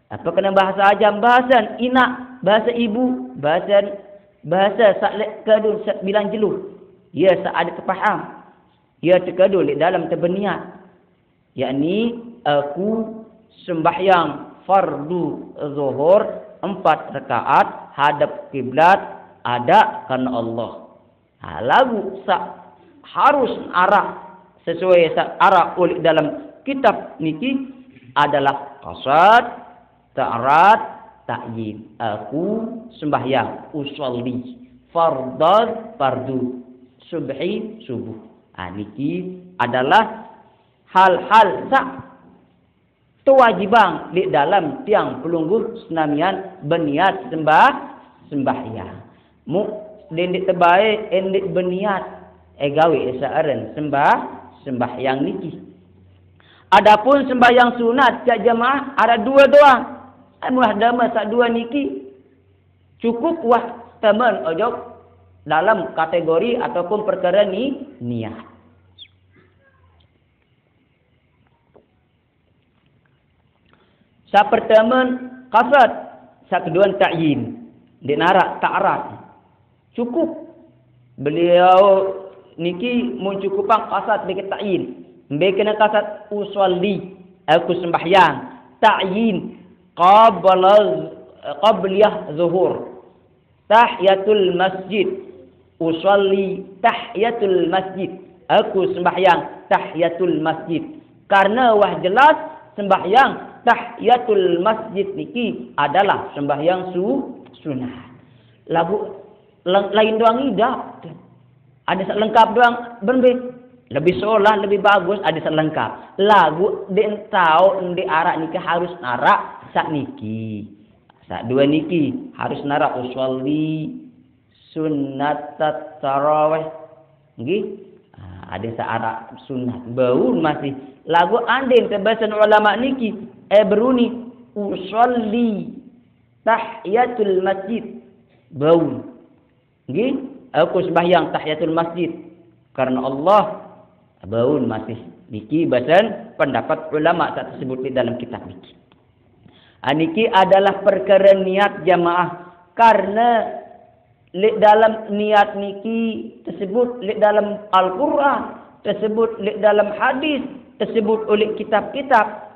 Apa kena bahasa ajam? Bahasa inak, bahasa ibu, bahasa saklek gaduh bilang jeluh. Ya saat terfaham. Ya tergaduh di dalam terbeniat. Yakni aku sembahyang fardu zuhur 4 rakaat hadap kiblat ada karena Allah. Lagu harus arah sesuai arah oleh dalam kitab niki adalah qasad, ta'rad, ta'yin. Aku sembahyang usolli fardu subhi subuh. Niki adalah hal-hal kewajiban di dalam tiang pelunggu senamian berniat sembahyang. Mu dendik terbaik endik berniat gawe searen sembahyang niki. Adapun sembahyang sunat cak jemaah ada 2 doang. Mulah dama sak 2 niki cukup wah teman ojok dalam kategori ataupun perkara niat. Sa pertama qasad, sa kedua ta'yin. Dia narak ta'rat. Cukup. Beliau niki mencukupkan qasad bagi ta'yin. Mbekena qasad usolli, aku sembahyang. Ta'yin qabliyah zuhur. Tahiyatul masjid. Usolli tahiyatul masjid. Aku sembahyang tahiyatul masjid. Karena wah jelas sembahyang tahiyatul masjid niki adalah sembahyang sunnah. Lagu lain doang tidak. Ada sak lengkap doang berbeda. Lebih seolah lebih bagus ada sak lengkap. Lagu den tahu di arak niki harus narak sak niki. Sak dua niki harus narak usolli sunnatat tarawih. Nggih. Ada sak arak sunnah. Bau masih lagu andin kebasan ulama niki beruni usolli tahiyatul masjid bau. Nggih, aku sembahyang tahiyatul masjid karena Allah bau masih niki bahasan pendapat ulama tak tersebut di dalam kitab niki. Niki adalah perkara niat jamaah karena dalam niat niki tersebut dalam Al-Quran, tersebut dalam hadis, tersebut oleh kitab-kitab.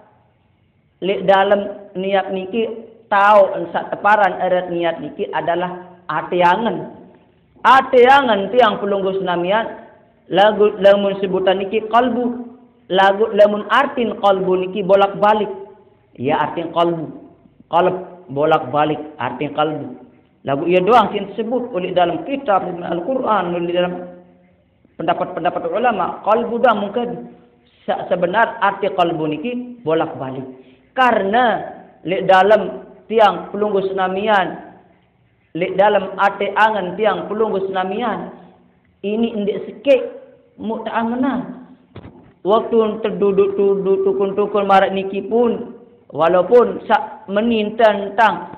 Dalam niat niki tahu sak teparan erat niat niki adalah atiangan. Atiangan tiang pelunggu senamian lagu lamun sebutan niki qalbu. Lagu lamun artin qalbu niki bolak-balik. Ya artin qalbu. Qalb bolak-balik artin qalbu. Lagu ia doang yang disebut oleh dalam kitab Al-Quran, oleh dalam pendapat-pendapat ulama. Qalbu dah mungkin sebenar arti qalbu niki bolak-balik. Karena dalam tiang pelunggu senamian, dalam ate angan tiang pelunggu senamian, ini indik sikit muta'anganan. Waktu terduduk tukun-tukun marak niki pun, walaupun sak menintan tentang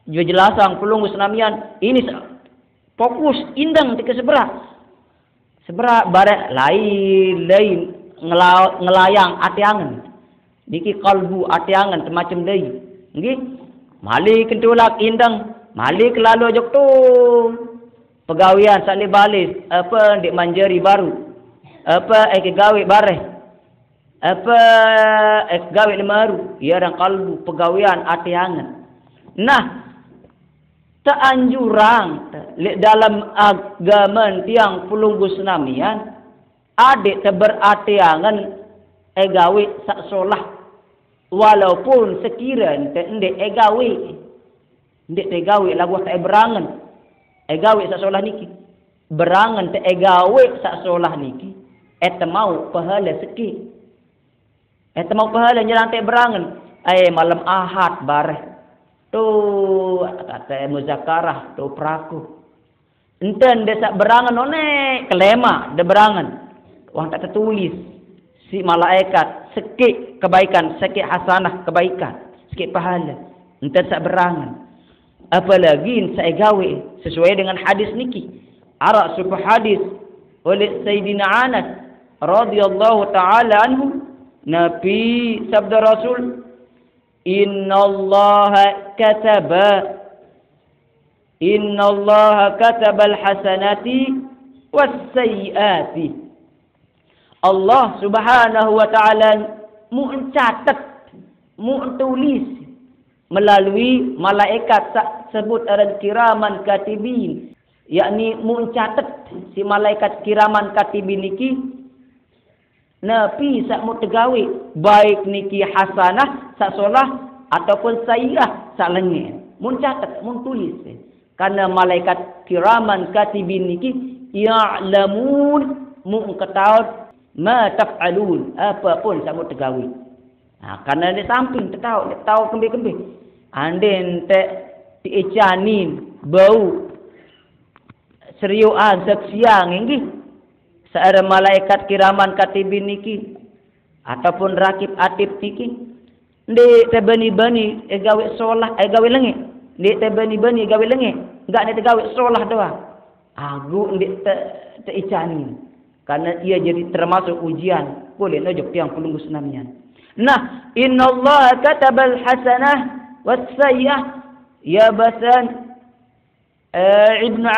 jelasan pelunggu senamian, ini fokus indang ke seberang. Seberang barat lain ngelayang ate angan. Niki kalbu atiangan semacam deui. Nggih. Mali kentulak indang, mali kelalu jok tu. Pegawian sakli balis, apa dik manjeri baru. Apa gawe bareh. Apa gawe lemaru. Ya orang kalbu pegawian atiangan. Nah, teanjurang dalam agama tiang pelunggu senamian adik beratiangan gawe sak solah walaupun sekiranya ndek gawe ndek gawe lagu tak berangan gawe sak solah niki berangan te gawe sak solah niki mau pahala sikit mau pahala nyelang te berangan malam ahad bareh tu kata muzakarah tu praku enten desa berangan one kelema de berangan wang tak tertulis si malaikat sikit kebaikan, sikit hasanah kebaikan, sikit pahala. Enten sak berangan. Apalagi saya gawe sesuai dengan hadis niki. Arak sebuah hadis oleh Sayyidina Anas radhiyallahu taala anhu, Nabi sabda Rasul, Innallaha kataba al-hasanati was-sayyiati. Allah subhanahu wa ta'ala mencatat, menulis melalui malaikat sebut ada kiraman katibin. Yakni mencatat si malaikat kiraman katibin niki napi sak mu tegawe baik niki hasanah sak solah ataupun sayyi'ah sak lengit. Mencatat, menulis. Karena malaikat kiraman katibin niki ya'lamun mengetahui ma taf'alun apapun kamu tegawi. Karena dia samping tahu kembe-kembe. Anden te diicanin bau seriuan seksiang nggih. Seara malaikat kiraman katibin niki ataupun rakib atib niki ndek tebani-bani gawe solah gawe lengit. Ndek tebani-bani gawe lengit. Enggak ndek gawe solah doang. Agu ndik teicani. Karena ia jadi termasuk ujian. Boleh nojok tiang pelunggu senamian. Nah, innallaha katabal hasanah was-sayyi'ah. Ya basan Ibnu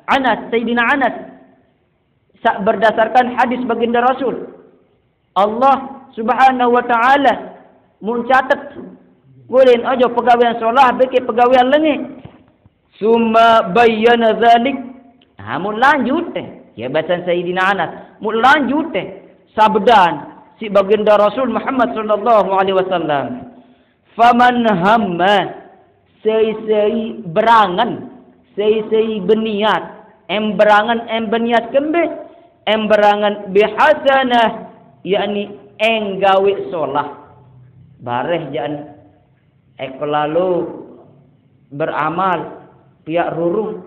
Anas, Sayyidina Anas, berdasarkan hadis baginda Rasul, Allah Subhanahu wa taala mencatat boleh aja pegawaian solah bagi pegawaian lengit. Summa bayyana zalik. Mun lanjut ya bahasan Sayyidina Anas, mun lanjut sabdan si baginda Rasul Muhammad sallallahu alaihi wasallam. Faman hamma sei berangan, sei berniat, berangan berniat kembe, berangan bihasanah, yakni gawe solah. Bareh jan lalu beramal pihak rurung,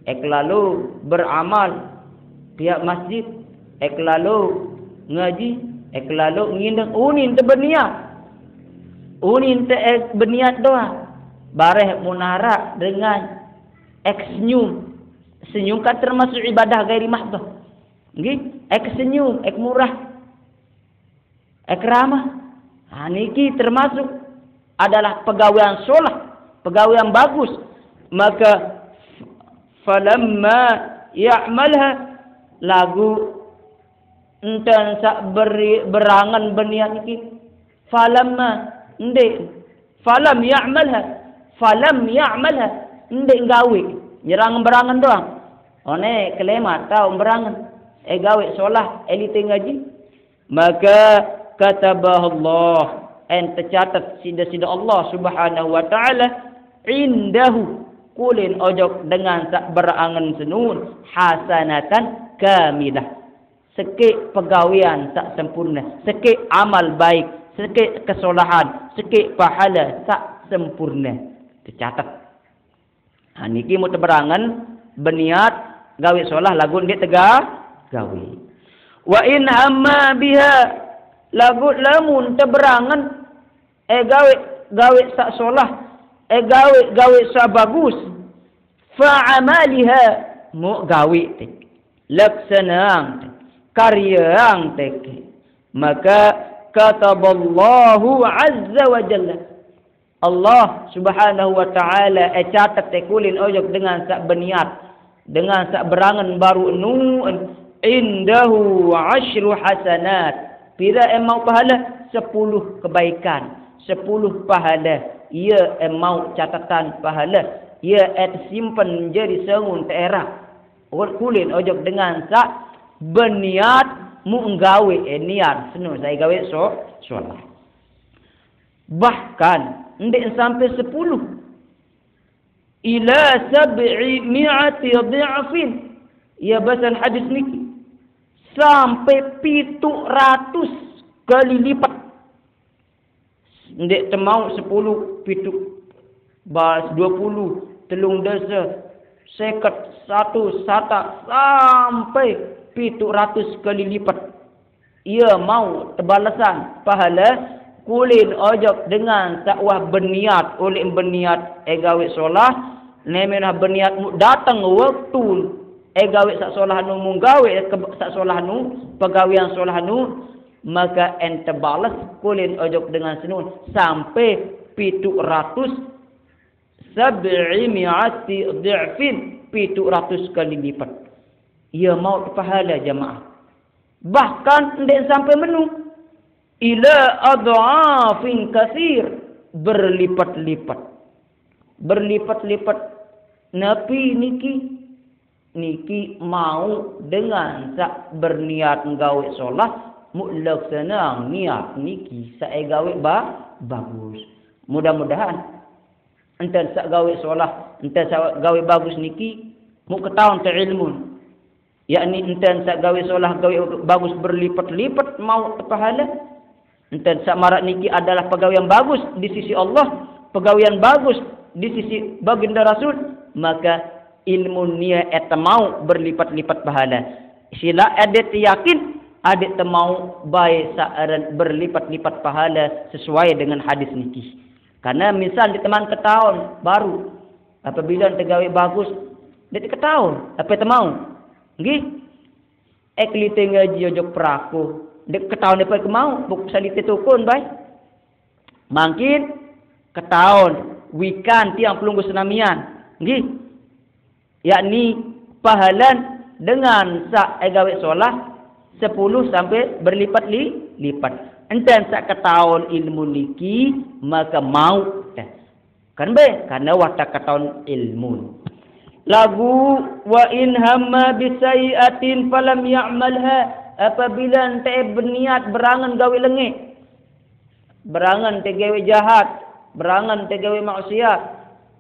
lalu beramal pihak masjid, lalu ngaji, lalu ngindeng unin te berniat. Unin te berniat doa. Bareh munara dengan senyum. Senyum kan termasuk ibadah gairi mahdoh. Nggih, senyum, murah, ramah. Niki termasuk adalah pegawaian solah, pegawaian bagus. Maka falamma ya'malha lagu enten sak berangan berniat niki. Falamma ndek falam ya'malha ndek gawe nyerang berangan doang. One kelemat tau berangan gawe solah elite ngaji. Maka katabah Allah tercatat sida Allah Subhanahu wa taala indahu kulin ojok dengan sak berangan senun hasanatan kamilah. Sekik pegawaian tak sempurna, sekik amal baik, sekik kesolahan, sekik pahala tak sempurna tercatat. Niki mu teberangan berniat gawe solah lagu dia tegak gawe. Wa in hamma biha lagu lamun teberangan gawe sak solah gawe sak bagus fa amaliha mu gawe tek laksanang karyang tek maka kataballahu azza wa jalla Allah Subhanahu wa taala catat tekulin ojok dengan sak berniat, dengan sak berangan baru nu'un indahu ashru hasanat. Bila emau pahala 10 kebaikan, 10 pahala. Ia emau catatan pahala. Ia simpan menjadi sengun teera. Kulin ojok dengan sak berniat mu nggawe niat senu saya gawe solat. Bahkan ndek sampai 10 ila 700 dha'fin. Ya bahasan hadis niki sampai 700 kali lipat. Ndek temau 10 pitu bas 20 telung dasa seket satu sata sampai 700 kali lipat. Ia mau tebalasan pahala kulin ojok dengan takwah berniat oleh berniat gawe solah nemenah berniat datang waktu gawe sak solah nu munggawe sak solah nu pegawaian solah nu maka ente balas kulin ojok dengan senun sampai 700 dha'fin 700 kali lipat. Ia mau pahala jamaah. Bahkan ndek sampai menu ila adhafin katsir berlipat-lipat napi niki mau dengan sak berniat gawe solah mulaksana niat niki sak gawe bagus. Mudah-mudahan enten sak gawe solah enten sak gawe bagus niki mu ketahuan te ilmu yakni enten sak gawe solah gawe bagus berlipat-lipat mau pahala. Enten sak marak niki adalah pegawaian bagus di sisi Allah, pegawaian bagus di sisi baginda Rasul, maka ilmu nia eta mau berlipat-lipat pahala. Sila adet yakin adet mau baik saaran berlipat-lipat pahala sesuai dengan hadis niki. Karena misal di teman ketahuan baru apabila ente gawe bagus Dek ketaun, apa temau? Nggih. Eklite ngaji ojok peraku. Dek ketaun depa kemau, buk salite tukun bai. Mangkin ketaun wikan tiang pelunggu senamian. Nggih. Yakni pahalan dengan sak gawe solah 10 sampai berlipat-lipat. Enten sak ketaun ilmu niki maka mau. Kan be? Karena watak ketaun ilmu. Lagu wa in hamma bisayiatin falam ya'malha. Apabila ente berniat berangan gawe lengit, berangan te gawe jahat, berangan te gawe maksiat,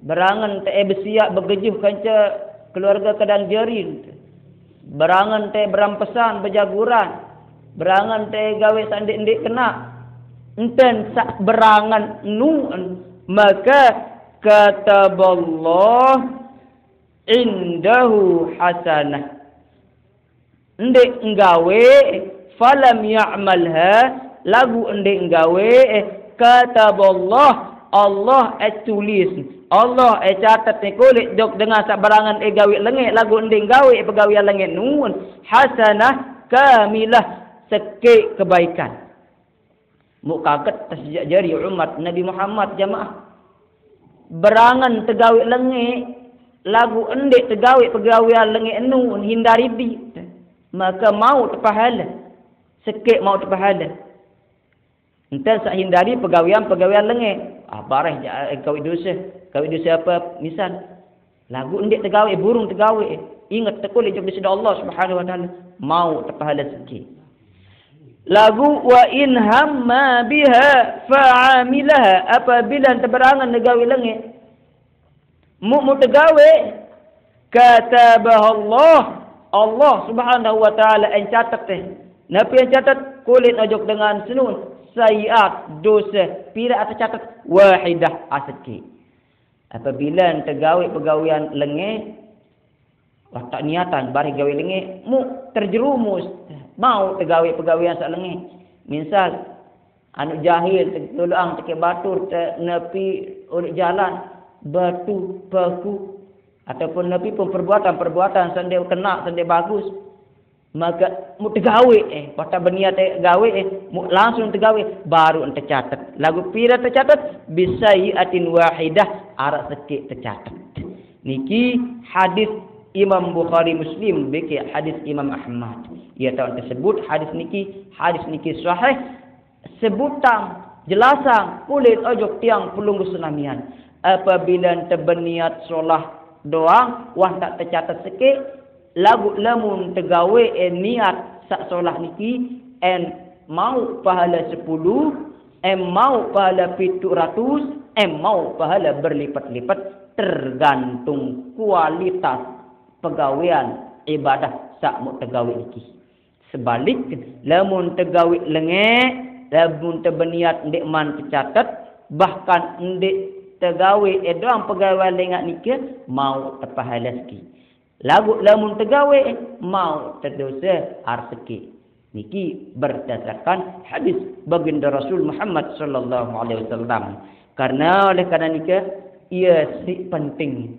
berangan te bersiap bergejuh kanca keluarga kadang jerin, berangan te berampesan berjaguran, berangan te gawe sandik-ndik kena, enten sak berangan nu, maka kataballah indahu hasanah. Ndek nggawe falam ya'malha, lagu ndek nggawe kataballah, Allah tulis, Allah catat kulit jok dengan sabarangan gawe lengit, lagu ndek nggawe pegawean lengit nun hasanah kamilah, seke kebaikan. Muk kaget sejak jari umat Nabi Muhammad jamaah berangan tegawe lengit, lagu ndek tegawe pegawean lengit nun hindari di, maka mau terpahala, sekek mau terpahala. Entah sak hindari pegawaian lengit. Barang kau dosa apa? Misal lagu ndek tergawe, burung tergawe, ingat tekul jok di Allah Subhanahu wa taala, mau terpahala sekek. Lagu wa in hamma biha fa'amilaha, apabila terberangan tergawe lengit, mu tergawe katabahallah, Allah Subhanahu wa taala yang catat Nabi yang catat kulit ojok dengan senun sayiat dosa pira atau catat wahidah asaki. Apabila tergawe pegawean lengit, watak niatan bari gawe lengit, mu terjerumus mau tergawe pegawean sak lengit. Misal anu jahil tuluang teke batur nepi urip jalan batu baku, ataupun lebih pun perbuatan sendiri kena sendiri bagus, maka mu tergawe pada berniat gawe mu langsung tergawe baru ente catat. Lagu pira tercatat bisayiatin wahidah, arak sekik tercatat. Niki hadis Imam Bukhari Muslim beki hadis Imam Ahmad. Ia tahu tersebut hadis niki sahih, sebutan jelasan kulit ojok tiang pelunggu senamian. Apabila ente berniat solah doang wah tak tercatat sikit, lagu lamun tegawe niat sak solah niki mau pahala 10, mau pahala 700, mau pahala berlipat-lipat, tergantung kualitas pegawean ibadah sak mu tegawe niki. Sebalik lamun tegawe lengek, lamun berniat ndek man tercatat, bahkan ndek tegawe doang pegawai lengat nikah mau terpahala sikit. Lagu lamun tegawe mau terdosa arsiki. Niki berdasarkan hadis baginda Rasul Muhammad sallallahu alaihi wasallam. Karena oleh kerana nikah ia si penting,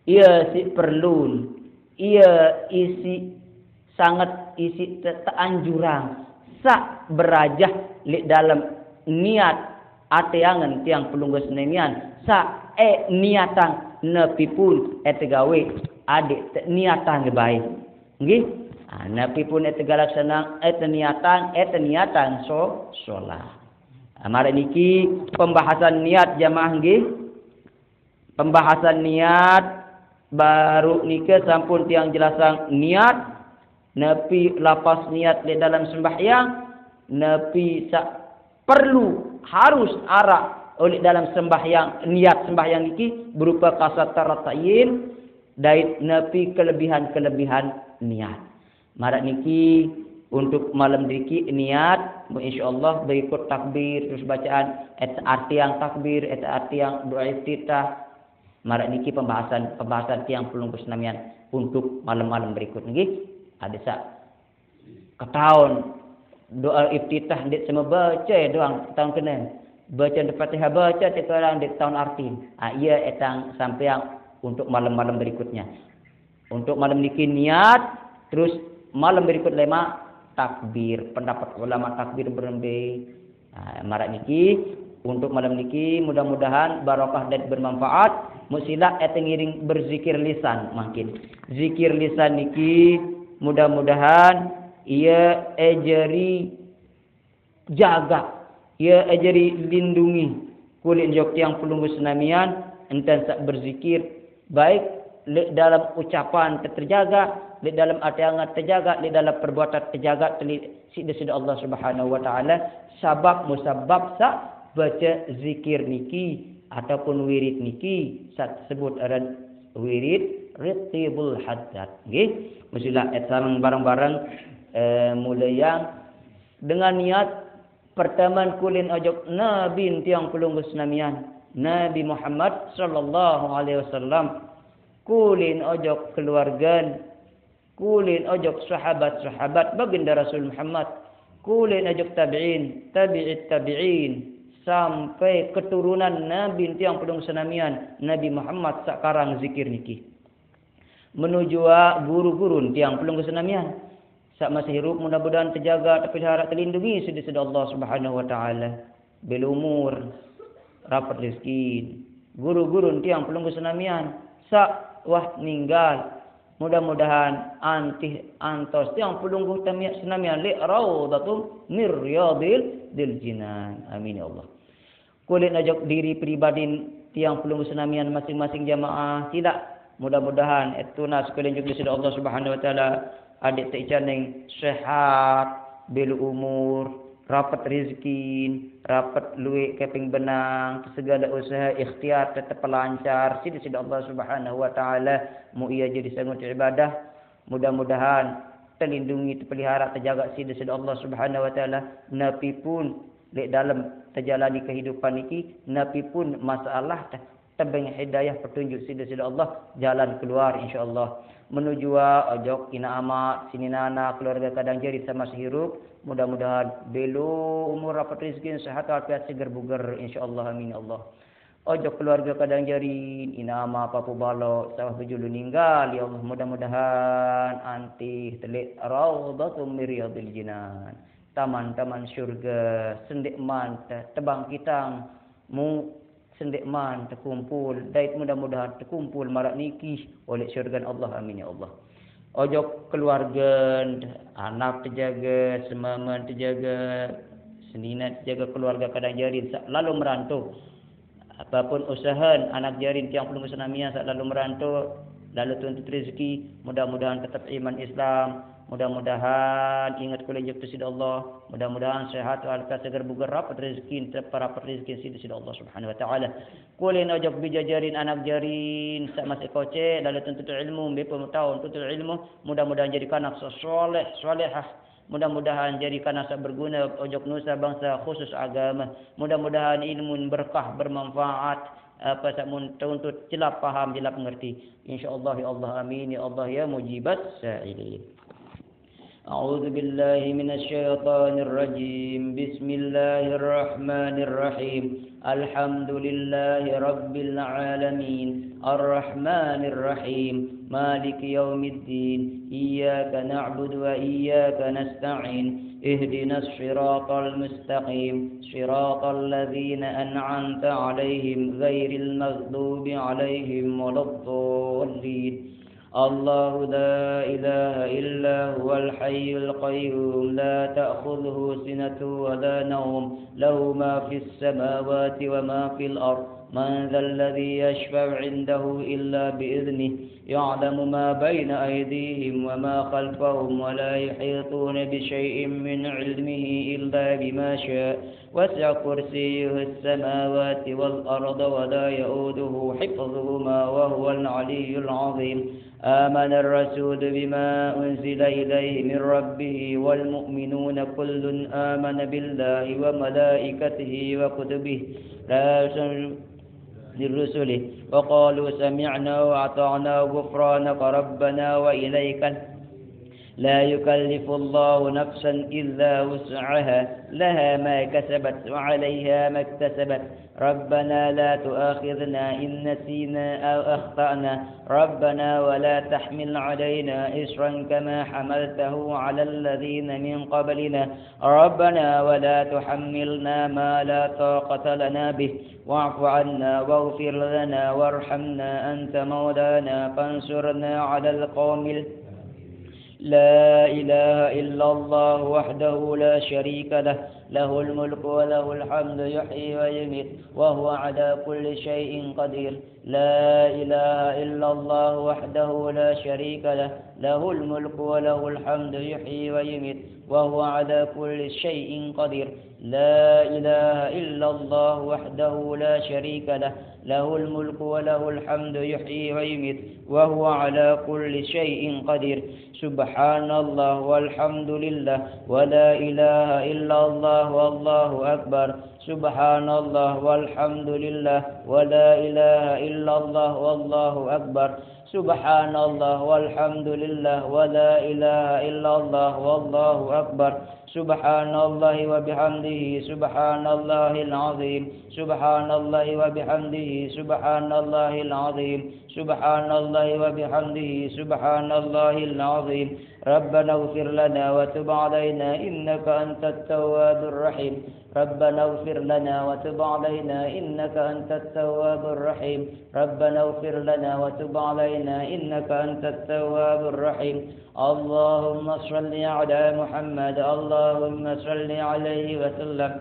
ia si perlu, ia sangat isi teanjuran sak berajah li dalam niat atiangan tiang pelunggu senemian sa niatan nepi pun tegawe adik niatan baik nggih. Nepi pun tegala senang niatan solah. Mari niki pembahasan niat jamaah nggih. Pembahasan niat baru niki sampun tiang jelasan niat nepi lapas niat di dalam sembahyang, nepi sak perlu harus arah oleh dalam sembahyang, niat sembahyang niki berupa kasat taratayin dait nepi kelebihan niat. Marak niki untuk malam niki niat insyaallah berikut takbir terus bacaan arti yang takbir arti yang doa iftitah. Marak niki pembahasan tiang pelungkus namian untuk malam-malam berikut niki ada sak ketahun doa iftitah ndik semua baca doang tahun kena baca Al-Fatihah baca sekarang ndik tahun arti. Ia etang sampai yang untuk malam-malam berikutnya. Untuk malam niki niat, terus malam berikut lema takbir. Pendapat ulama takbir berlebih. Marak niki untuk malam niki mudah-mudahan barokah dan bermanfaat. Musilah ngiring berzikir lisan makin. Zikir lisan niki mudah-mudahan ia ejeri jaga, ia ejeri lindungi kulit jok tiang pelunggu senamian enten sak berzikir baik dalam ucapan terjaga, dalam hati angat terjaga, dalam perbuatan terjaga, sida Allah Subhanahu wa taala sabab musabab sa baca zikir niki ataupun wirid niki sebut aran wirid ritibul haddad nggih. Mestilah sareng bareng-bareng mulai yang dengan niat pertama kulin ojok nabi tiang pelunggu senamian Nabi Muhammad sallallahu alaihi wasallam, kulin ojok keluarga, kulin ojok sahabat-sahabat baginda Rasul Muhammad, kulin ojok tabi'in, tabi'in sampai keturunan Nabi tiang pelunggu senamian Nabi Muhammad sakarang zikir niki. Menuju guru-guru tiang pelunggu senamian sak masih hidup mudah-mudahan terjaga terpelihara terlindungi sida Allah Subhanahu wa taala bil umur rapat rezeki. Guru-guru tiang pelunggu senamian sak wah ninggal mudah-mudahan antos tiang pelunggu senamian li raudhatum mir riyadil jinan. Amin ya Allah. Kulit najak diri pribadi tiang pelunggu senamian masing-masing jamaah tidak mudah-mudahan etuna sekalian juga sida Allah Subhanahu wa taala adik teicaning sehat bil umur rapat rezeki rapat luwe keping benang segala usaha ikhtiar tetap lancar sida Allah Subhanahu wa taala mu ia jadi sangat ibadah mudah-mudahan terlindungi terpelihara terjaga sida Allah Subhanahu wa taala napi pun di dalam terjalani kehidupan niki napi pun masalah tabeng hidayah petunjuk sida Allah jalan keluar insyaallah menuju ojok ina amat sini nana keluarga kadang jadi sama sehirup mudah-mudahan belu umur rapat rezeki sehat walafiat seger bugar insyaallah amin ya Allah. Ojok keluarga kadang jadi ina ama papu balo sawah bejulu ninggal ya Allah mudah-mudahan anti telik raudhatum mir riyadil jinan taman-taman syurga sendikman tebang kitang mu sendikman terkumpul dait mudah-mudahan terkumpul marak niki oleh syurga Allah amin ya Allah. Ojok keluarga anak terjaga semaman terjaga seninat terjaga keluarga kadang jarin lalu merantau apapun usaha anak jarin tiang pelunggu senamian lalu merantau lalu tuntut rezeki mudah-mudahan tetap iman Islam mudah-mudahan ingat kuliah jatuh sida Allah mudah-mudahan sehat walafiat segar bugar rapat rezeki para rezeki sida Allah Subhanahu wa taala kuliah ojok bijajarin anak jarin sak masih koce lalu tuntut ilmu bepo tahun tuntut ilmu mudah-mudahan jadi anak solehah mudah-mudahan jadi anak berguna ojok nusa bangsa khusus agama mudah-mudahan ilmu berkah bermanfaat apa sak mun tuntut jelap paham jelap mengerti insyaallah ya Allah amin ya Allah ya mujibat sa'ilin. أعوذ بالله من الشيطان الرجيم بسم الله الرحمن الرحيم الحمد لله رب العالمين الرحمن الرحيم مالك يوم الدين إياك نعبد وإياك نستعين اهدنا الصراط المستقيم صراط الذين أنعمت عليهم غير المغضوب عليهم ولا الضالين الله لا إله إلا هو الحي القيوم لا تأخذه سنة ولا نوم له ما في السماوات وما في الأرض من ذا الذي يشفع عنده إلا بإذنه يعلم ما بين أيديهم وما خلفهم ولا يحيطون بشيء من علمه إلا بما شاء وسع كرسيه السماوات والأرض ولا يؤوده حفظهما وهو العلي العظيم آمن الرسول بما أنزل إليه من ربه والمؤمنون كل آمن بالله وملائكته وكتبه لا لرسله وقالوا سمعنا وأطعنا غفرانك ربنا لا يكلف الله نفسا إلا وسعها لها ما كسبت وعليها ما اكتسبت ربنا لا تؤاخذنا إن نسينا أو أخطأنا ربنا ولا تحمل علينا إصرا كما حملته على الذين من قبلنا ربنا ولا تحملنا ما لا طاقة لنا به واعف عنا واغفر لنا وارحمنا أنت مولانا فانصرنا على القوم لا إله إلا الله وحده لا شريك له له الملك وله الحمد يحيي ويميت وهو على كل شيء قدير لا إله إلا الله وحده لا شريك له له الملك وله الحمد يحيي ويميت وهو على كل شيء قدير لا إله إلا الله وحده لا شريك له له الملك وله الحمد يحيي ويميت وهو على كل شيء قدير سبحان الله والحمد لله ولا إله إلا الله والله أكبر سبحان الله والحمد لله ولا إله إلا الله والله أكبر سبحان الله والحمد لله ولا إله إلا الله والله أكبر سبحان الله وبحمده سبحان الله العظيم سبحان الله وبحمده سبحان الله العظيم سبحان الله وبحمده سبحان الله العظيم ربنا اغفر لنا وتب علينا إنك أنت التواب الرحيم ربنا اغفر لنا وتب علينا إنك أنت التواب الرحيم ربنا اغفر لنا وتب علينا إنك أنت التواب الرحيم اللهم صل على محمد اللهم صل عليه وسلم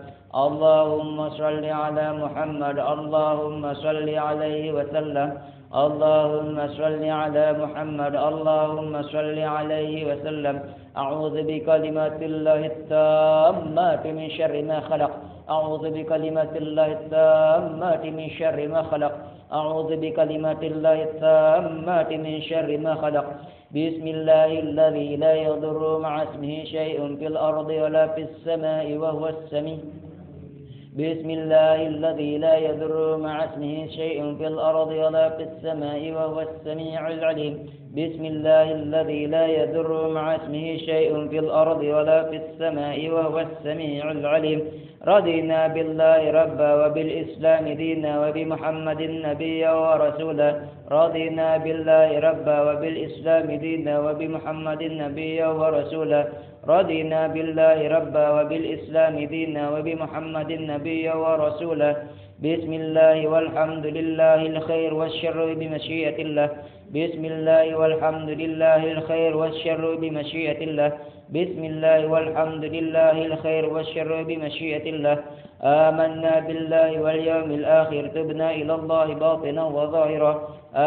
اللهم صل على محمد اللهم صل عليه وسلم اللهم صل على محمد اللهم صل عليه وسلم أعوذ بكلمات الله التامات من شر ما خلق أعوذ بكلمات الله التامات من شر ما خلق أعوذ بكلمات الله التامات من شر ما خلق بسم الله الذي لا يضر مع اسمه شيء في الأرض ولا في السماء وهو السميع بسم الله الذي لا يضر مع اسمه شيء في الأرض ولا في السماء وهو السميع العليم بسم الله الذي لا يضر مع اسمه شيء في الأرض ولا في السماء وهو السميع العليم رضينا بالله ربا وبالإسلام دينا وبمحمد نبيا ورسولا رضينا بالله ربا وبالإسلام دينا وبمحمد نبيا ورسولا رضينا بالله ربا وبالإسلام دينا وبمحمد نبيا ورسولا بسم الله والحمد لله الخير والشر بمشيئة الله بسم الله والحمد لله الخير والشر بمشيئة الله بسم الله والحمد لله الخير والشر بمشيئة الله آمنا بالله واليوم الآخر تبنا إلى الله باطنا وظاهرا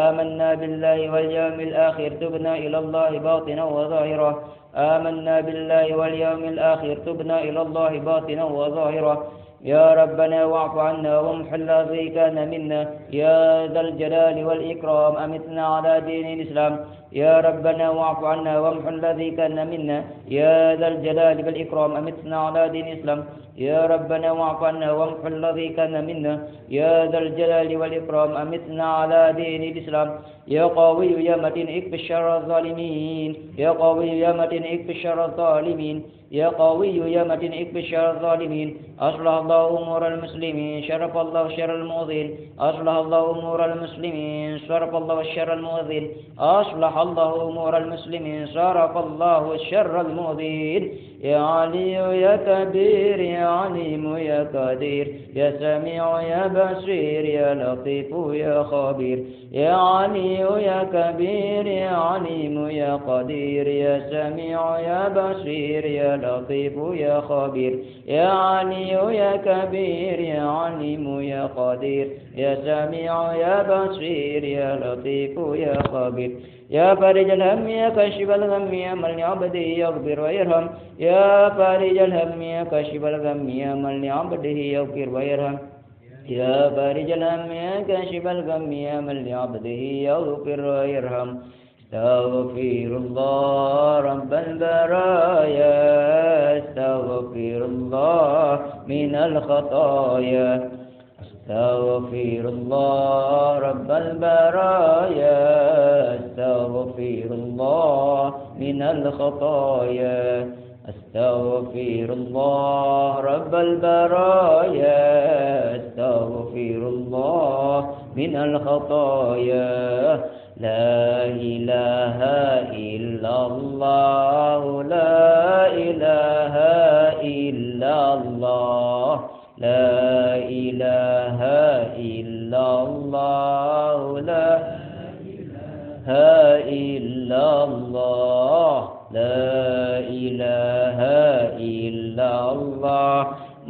آمنا بالله واليوم الآخر تبنا إلى الله باطنا وظاهرا آمنا بالله واليوم الآخر تبنا إلى الله باطنا وظاهرا يا ربنا واعف عنا وامح الذي كان منا يا ذا الجلال والإكرام أمتنا على دين الإسلام يا ربنا واعف عنا وامح الذي كان منا يا ذا الجلال والإكرام أمتنا على دين الإسلام يا ربنا واعف عنا وامح الذي كان منا يا ذا الجلال والإكرام أمتنا على دين الإسلام يا قوي يا متين اكف شر الظالمين يا قوي يا متين اكف شر الظالمين يا قوي يا متين اكف شر الظالمين أصلح الله أمور المسلمين شرف الله شر المؤذين أصلح الله أمور المسلمين شرف الله شر المؤذين أصلح الله أمور المسلمين صرف الله شر المؤذين يا علي يا كبير يا عليم يا قدير يا سميع يا بصير يا لطيف يا خبير يا علي يا كبير يا عليم يا قدير يا سميع يا بصير يا لطيف يا خبير يا علي يا كبير يا عليم يا قدير يا سميع يا بصير يا لطيف يا خبير يا فارج الهم يا كاشف الغم يا من لعبده يغفر ويرحم يا فارج الهم يا كاشف الغم يا من لعبده يغفر ويرحم يا فارج الهم يا كاشف الغم يا من لعبده يغفر ويرحم استغفر الله رب البرايا استغفر الله من الخطايا Astaghfirullah Rabbal baraya, astaghfirullah minal khataya. Astaghfirullah Rabbal baraya, astaghfirullah minal khataya. La ilaha illallah, la ilaha illallah, la ilaha illallah, la ilaha illallah, la ilaha illallah,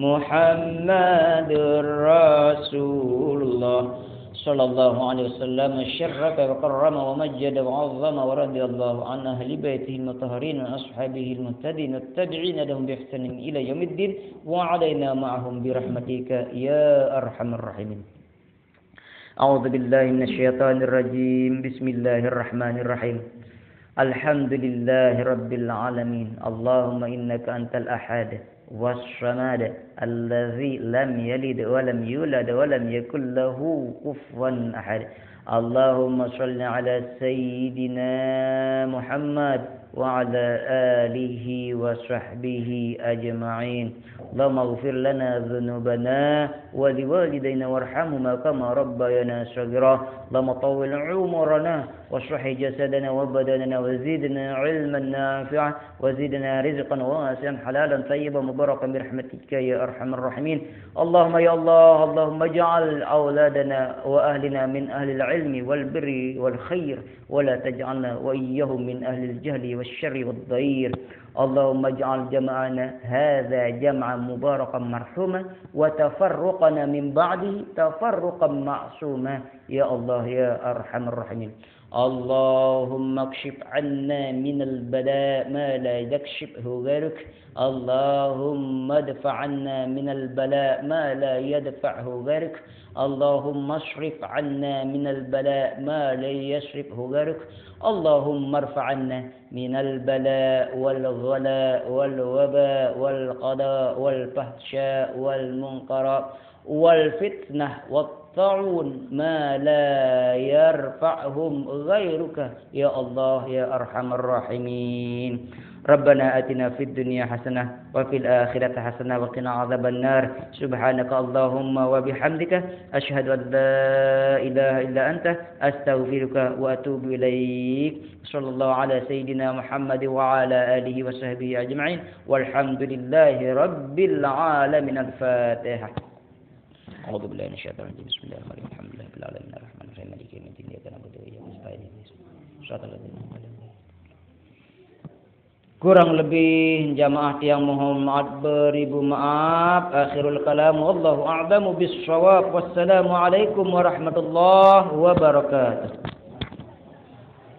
Muhammadur Rasulullah sallallahu alaihi wasallam. Syarrafa wa karrama wa majjada wa 'azzama wa radiyallahu an ahli baitihi al-mutahharin wa ashabihi al-muhtadin wat-tabi'in lahum bi ihsanin ila yaumiddin wa 'alaina ma'ahum bi rahmatika ya arhamar rahimin. A'udzu billahi minasy syaithanir rajim. Bismillahirrahmanir rahim. Alhamdulillahi rabbil alamin. Allahumma innaka antal ahad والصمد الذي لم يلد ولم يولد ولم يكن له كفوا أحد. اللهم صل على سيدنا محمد وعلى آله وصحبه أجمعين. اللهم اغفر لنا ذنوبنا ولوالدينا وارحمهما كما ربيانا صغيرا. اللهم طول عمرنا واشرح جسدنا وبدننا وزدنا علما نافعا وزدنا رزقا واسعا حلالا طيبا مباركا برحمتك يا ارحم الراحمين. اللهم يا الله، اللهم اجعل اولادنا واهلنا من اهل العلم والبر والخير ولا تجعلنا واياهم من اهل الجهل والشر والضير. اللهم اجعل جمعنا هذا جمعا مباركا مرحوما وتفرقنا من بعده تفرقا معصوما يا الله يا ارحم الراحمين. اللهم اكشف عنا من البلاء ما لا يكشفه غيرك. اللهم ادفع عنا من البلاء ما لا يدفعه غيرك. اللهم اصرف عنا من البلاء ما لا يصرفه غيرك. اللهم ارفع عنا من البلاء والغلاء والوباء والقضاء والفحشاء والمنكر والفتنة والطاعون ما لا يرفعهم غيرك يا الله يا أرحم الراحمين. ربنا آتنا في الدنيا حسنة وفي الآخرة حسنة وقنا عذاب النار. سبحانك اللهم وبحمدك أشهد أن لا إله إلا أنت أستغفرك وأتوب إليك. صلى الله على سيدنا محمد وعلى آله وصحبه أجمعين والحمد لله رب العالمين. الفاتحة. أعوذ بالله من الشيطان الرجيم. بسم الله الرحمن الرحيم. الحمد لله رب العالمين الرحمن الرحيم مالك يوم الدين إياك نعبد وإياك نستعين صراط الذين أنعمت عليهم. Kurang lebih jamaah yang mohon maaf beribu maaf. Akhirul kalam wallahu a'lamu bis-shawab. Wassalamu alaikum warahmatullahi wabarakatuh.